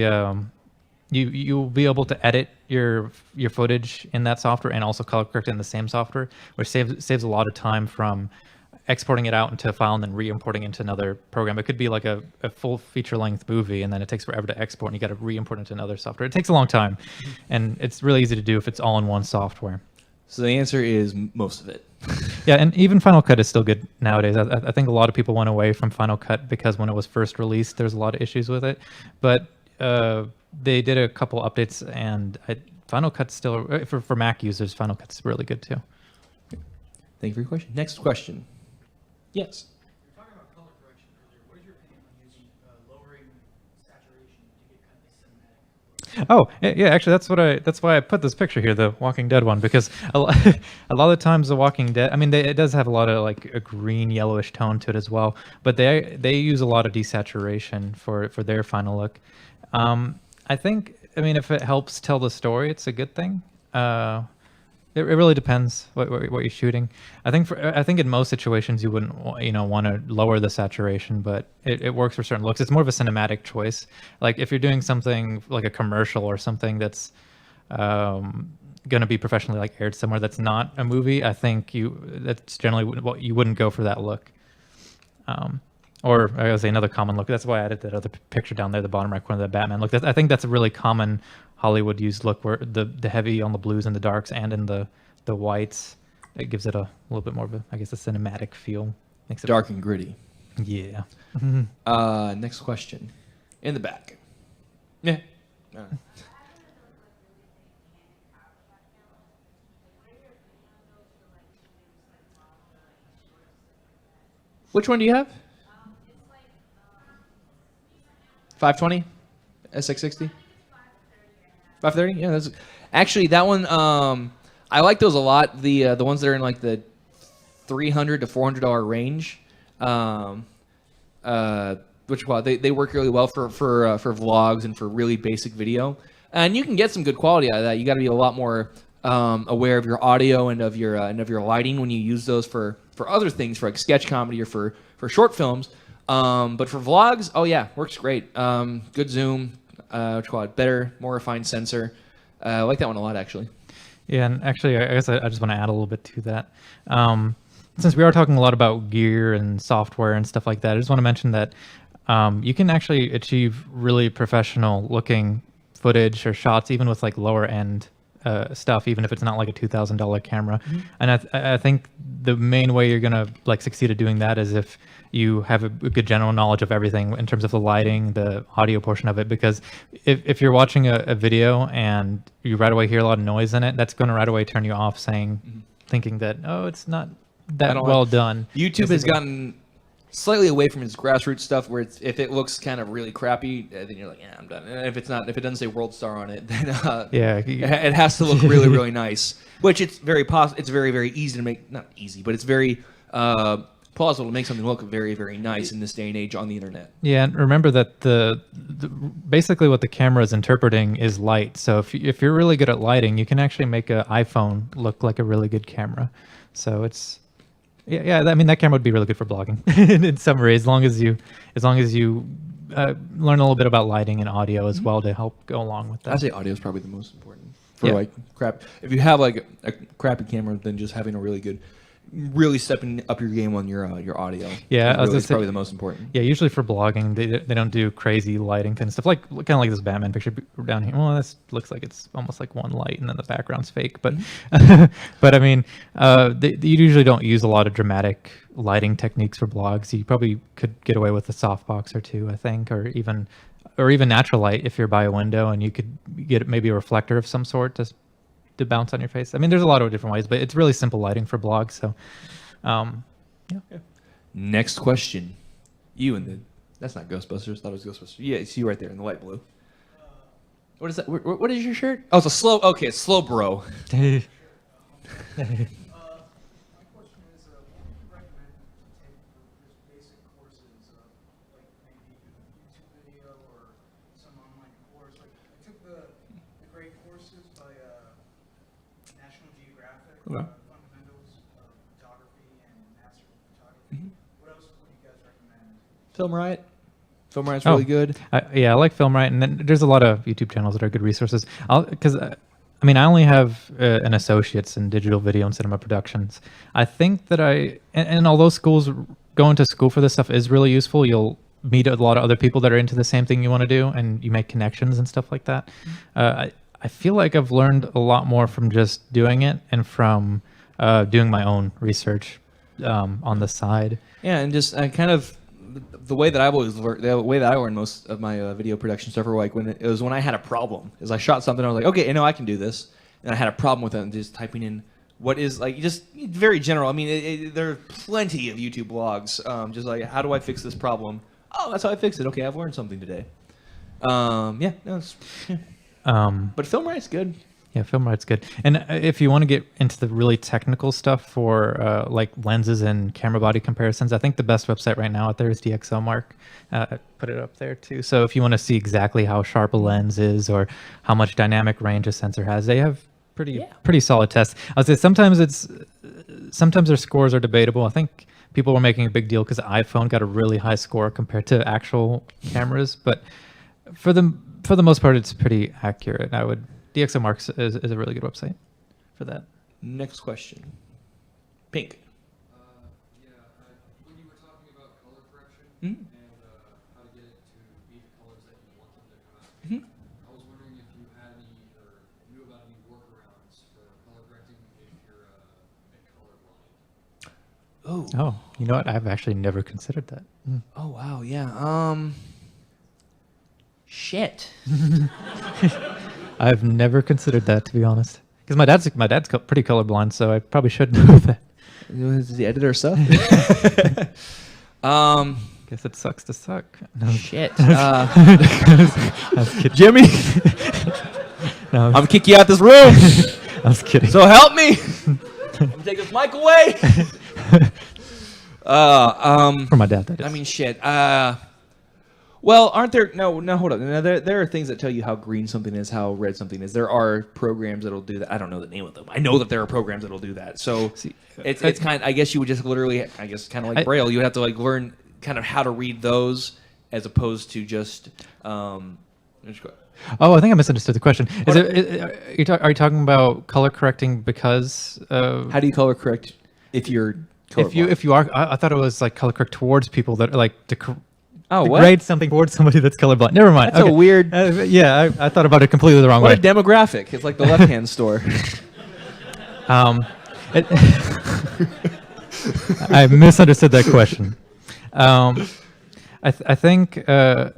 you'll be able to edit your footage in that software and also color correct it in the same software, which saves a lot of time from exporting it out into a file and then re-importing into another program. It could be like a full feature-length movie, and then it takes forever to export, and you got to re-import into another software. It takes a long time, and it's really easy to do if it's all in one software. So the answer is most of it. Yeah, and even Final Cut is still good nowadays. I think a lot of people went away from Final Cut because when it was first released, there's a lot of issues with it. But they did a couple updates, and Final Cut's still, for Mac users, Final Cut's really good too. Thank you for your question. Next question. Yes. You're talking about color correction earlier. What is your opinion on using lowering saturation to get kind of a cinematic look? Oh, yeah, actually, that's why I put this picture here, the Walking Dead one, because a lot of times the Walking Dead, I mean, it does have a lot of like a green yellowish tone to it as well, but they use a lot of desaturation for their final look. I think, I mean, if it helps tell the story, it's a good thing. It really depends what you're shooting. I think in most situations you wouldn't want to lower the saturation, but it works for certain looks. It's more of a cinematic choice. Like if you're doing something like a commercial or something that's going to be professionally like aired somewhere that's not a movie, I think that's generally what you wouldn't go for that look. Or I would say another common look. That's why I added that other picture down there, the bottom right corner of the Batman look. I think that's a really common Hollywood used look, where the heavy on the blues and the darks and in the whites, it gives it a little bit more of a, I guess, a cinematic feel. Makes it Dark and gritty. Yeah. Next question. In the back. Yeah. Which one do you have? 520? SX60? 530? Yeah, that's actually that one. I like those a lot. The ones that are in like the $300 to $400 range. They work really well for vlogs and for really basic video. And you can get some good quality out of that. You got to be a lot more aware of your audio and of your lighting when you use those for other things, for like sketch comedy or for short films. But for vlogs, oh yeah, works great. Good zoom, better, more refined sensor. I like that one a lot, actually. Yeah, and actually, I guess I just want to add a little bit to that. Since we are talking a lot about gear and software and stuff like that, I just want to mention that you can actually achieve really professional looking footage or shots, even with like lower end stuff, even if it's not like a $2,000 camera. Mm-hmm. And I think the main way you're gonna like succeed at doing that is if you have a good general knowledge of everything in terms of the lighting, the audio portion of it. Because if you're watching a video and you right away hear a lot of noise in it, that's going to right away turn you off, thinking that, oh, it's not that well done. YouTube has gotten slightly away from its grassroots stuff, where if it looks kind of really crappy, then you're like, yeah, I'm done. And if it doesn't say World Star on it, then it has to look really, really nice. Which it's very it's very, very easy to make. Not easy, but it's very plausible to make something look very, very nice in this day and age on the internet. Yeah, and remember that the basically what the camera is interpreting is light. So if you're really good at lighting, you can actually make an iPhone look like a really good camera. So it's Yeah. I mean, that camera would be really good for blogging. In summary, as long as you learn a little bit about lighting and audio as well to help go along with that. I'd say audio is probably the most important for Yeah. like crap. If you have like a crappy camera, then just having a really stepping up your game on your audio. Yeah, I was is gonna say- probably the most important. Yeah, usually for blogging, they don't do crazy lighting kind of stuff. Like kind of like this Batman picture down here. Well, this looks like it's almost like one light, and then the background's fake. But but I mean, they usually don't use a lot of dramatic lighting techniques for blogs. You probably could get away with a softbox or two, I think, or even natural light if you're by a window, and you could get maybe a reflector of some sort to bounce on your face. I mean, there's a lot of different ways, but it's really simple lighting for blogs. So, yeah. Next question. You and the that's not Ghostbusters. Thought it was Ghostbusters. Yeah, it's you right there in the light blue. What is that? What is your shirt? Oh, it's a slow. Okay, it's slow, bro. My question is, what would you recommend to take for just basic courses, like maybe YouTube video or some online course? Like I took the great courses by National Geographic, Okay. Fundamentals of Photography and Master of Photography. What else would you guys recommend? Film Riot. Film Riot's Oh. really good. Yeah, I like Filmright, and then there's a lot of YouTube channels that are good resources. Because I mean, I only have an associate's in digital video and cinema productions. I think that and although going to school for this stuff is really useful, you'll meet a lot of other people that are into the same thing you want to do, and you make connections and stuff like that. I feel like I've learned a lot more from just doing it and from doing my own research on the side. Yeah, and just kind of the way that I've always learned, the way that I learned most of my video production stuff, were like when I had a problem. Is I shot something, I was like, okay, I know I can do this, and I had a problem with it, and just typing in what is like just very general. I mean, there are plenty of YouTube blogs, just like how do I fix this problem? Oh, that's how I fix it. Okay, I've learned something today. Yeah, no, but Film Right's good. Yeah, Filmright's good. And if you want to get into the really technical stuff for like lenses and camera body comparisons, I think the best website right now out there is DxOMark. I put it up there too. So if you want to see exactly how sharp a lens is or how much dynamic range a sensor has, they have pretty solid tests. I'll say sometimes their scores are debatable. I think people were making a big deal because the iPhone got a really high score compared to actual cameras, but for the most part, it's pretty accurate. DxOMark is a really good website for that. Next question. Pink. When you were talking about color correction Mhm. and how to get it to be the colors that you want them to come out, Mhm. I was wondering if you had any or knew about any workarounds for color correcting if you're colorblind. Oh. Oh, you know what? I've actually never considered that. Oh wow, yeah. Shit. I've never considered that, to be honest. Because my dad's pretty colorblind, so I probably should know that. Is the editor stuff? Guess it sucks to suck. No, Shit. I was kidding. Jimmy, No, I'm gonna kick you out this room. I was kidding. So help me. I'm gonna take this mic away. For my dad, that is. I mean, shit. Well, aren't there? No, hold on. Now, there are things that tell you how green something is, how red something is. There are programs that'll do that. I don't know the name of them. I know that there are programs that'll do that. So it's kind. I guess you would just literally, kind of like Braille. You would have to like learn kind of how to read those as opposed to just. Oh, I think I misunderstood the question. Are you talking about color correcting because? How do you color correct if you're colorblind? If you are, I thought it was like color correct towards people that are like to what? grade something towards somebody that's colorblind. Never mind. That's a weird. Yeah, I thought about it completely the wrong What way. a demographic! It's like the left-hand store. I misunderstood that question. I think I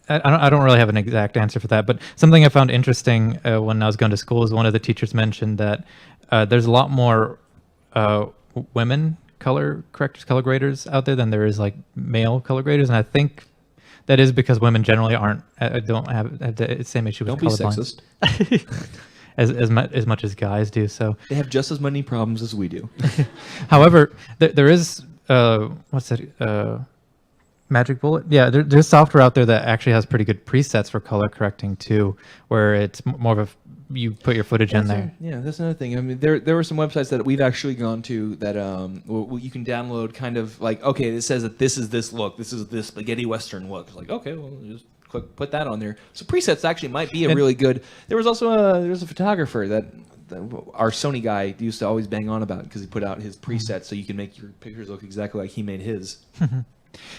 don't really have an exact answer for that, but something I found interesting when I was going to school is one of the teachers mentioned that there's a lot more women color correctors, color graders out there than there is like male color graders, and I think that is because women generally don't have the same issue with Don't be colorblind sexist. as much as guys do. So, They have just as many problems as we do. however, there is what's that? Magic Bullet? Yeah, there's software out there that actually has pretty good presets for color correcting too, where it's more of a you put your footage in there. Yeah, that's another thing. I mean, there were some websites that we've actually gone to that you can download kind of like, okay, it says that this is this look, this is this spaghetti western look. It's like, okay, well, just put that on there. So presets actually might be a really good. There was also there's a photographer that our Sony guy used to always bang on about because he put out his presets so you can make your pictures look exactly like he made his.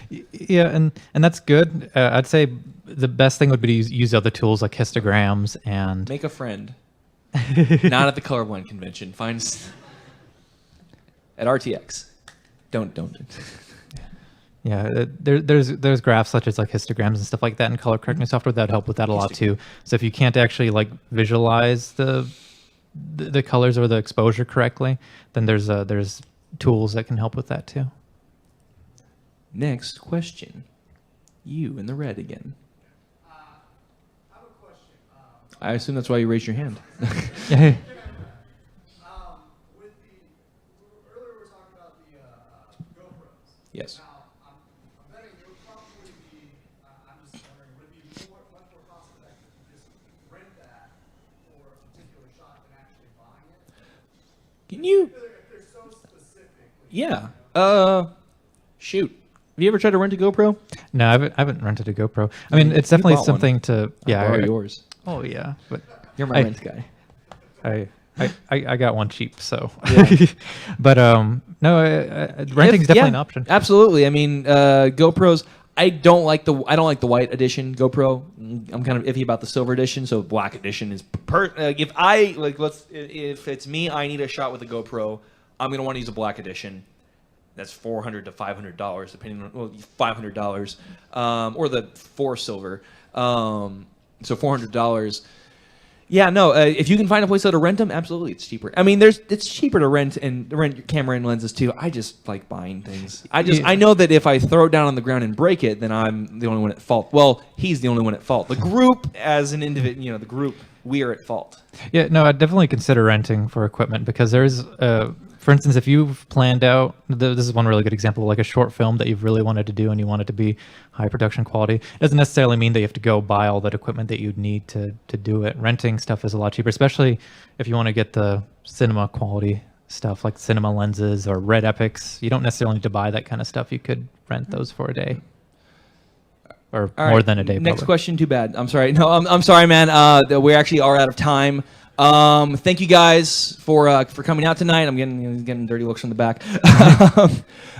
Yeah, and that's good. I'd say the best thing would be to use other tools like histograms and Make a friend. Not at the colorblind convention. Find at RTX. Don't. yeah, there's graphs such as like histograms and stuff like that and color correcting software that help with that a lot too. So if you can't actually like visualize the colors or the exposure correctly, then there's tools that can help with that too. Next question. You in the red again. I have a question. I assume that's why you raised your hand. With the earlier we were talking about the GoPros. Yes. Now I'm betting it would probably be. I'm just wondering, would it be much more cost effective to just rent that for a particular shot than actually buying it? Can you? If they're so specific. Yeah. Shoot. Have you ever tried to rent a GoPro? No, I haven't rented a GoPro. I mean, it's definitely bought one. something to I'll borrow yours. Oh yeah, but You're my rent guy. I got one cheap, so. But no, renting's definitely an option. Absolutely. I mean, GoPros. I don't like the white edition GoPro. I'm kind of iffy about the silver edition. So black edition is if it's me, I need a shot with a GoPro. I'm gonna want to use a black edition. That's $400 to $500, depending on $500, or the 4 silver. So $400. Yeah, no. If you can find a place to rent them, absolutely, it's cheaper. I mean, it's cheaper to rent your camera and lenses too. I just like buying things. I know that if I throw it down on the ground and break it, then I'm the only one at fault. Well, he's the only one at fault. The group, as an individual, the group, we are at fault. Yeah, no, I'd definitely consider renting for equipment because there's, for instance, if you've planned out, this is one really good example, like a short film that you've really wanted to do and you want it to be high production quality. It doesn't necessarily mean that you have to go buy all that equipment that you'd need to do it. Renting stuff is a lot cheaper, especially if you want to get the cinema quality stuff like cinema lenses or red epics. You don't necessarily need to buy that kind of stuff. You could rent those for a day. Or All more right, than a day. Next probably. question. Too bad. I'm sorry. No, I'm sorry, man. We actually are out of time. Thank you guys for coming out tonight. I'm getting dirty looks from the back.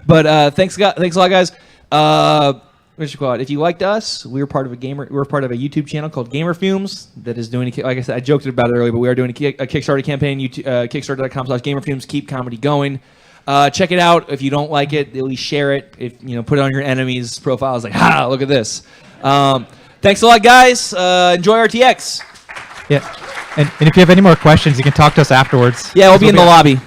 But thanks a lot, guys. Mr. Quad, if you liked us, we're part of a YouTube channel called Gamer Fumes that is doing like I said, I joked about it earlier, but we are doing a Kickstarter campaign. Kickstarter.com/gamerfumes. Keep comedy going. Check it out. If you don't like it, at least share it. If put it on your enemies' profiles, like, look at this. Thanks a lot, guys. Enjoy RTX. Yeah. And if you have any more questions, you can talk to us afterwards. Yeah, we'll be in the lobby.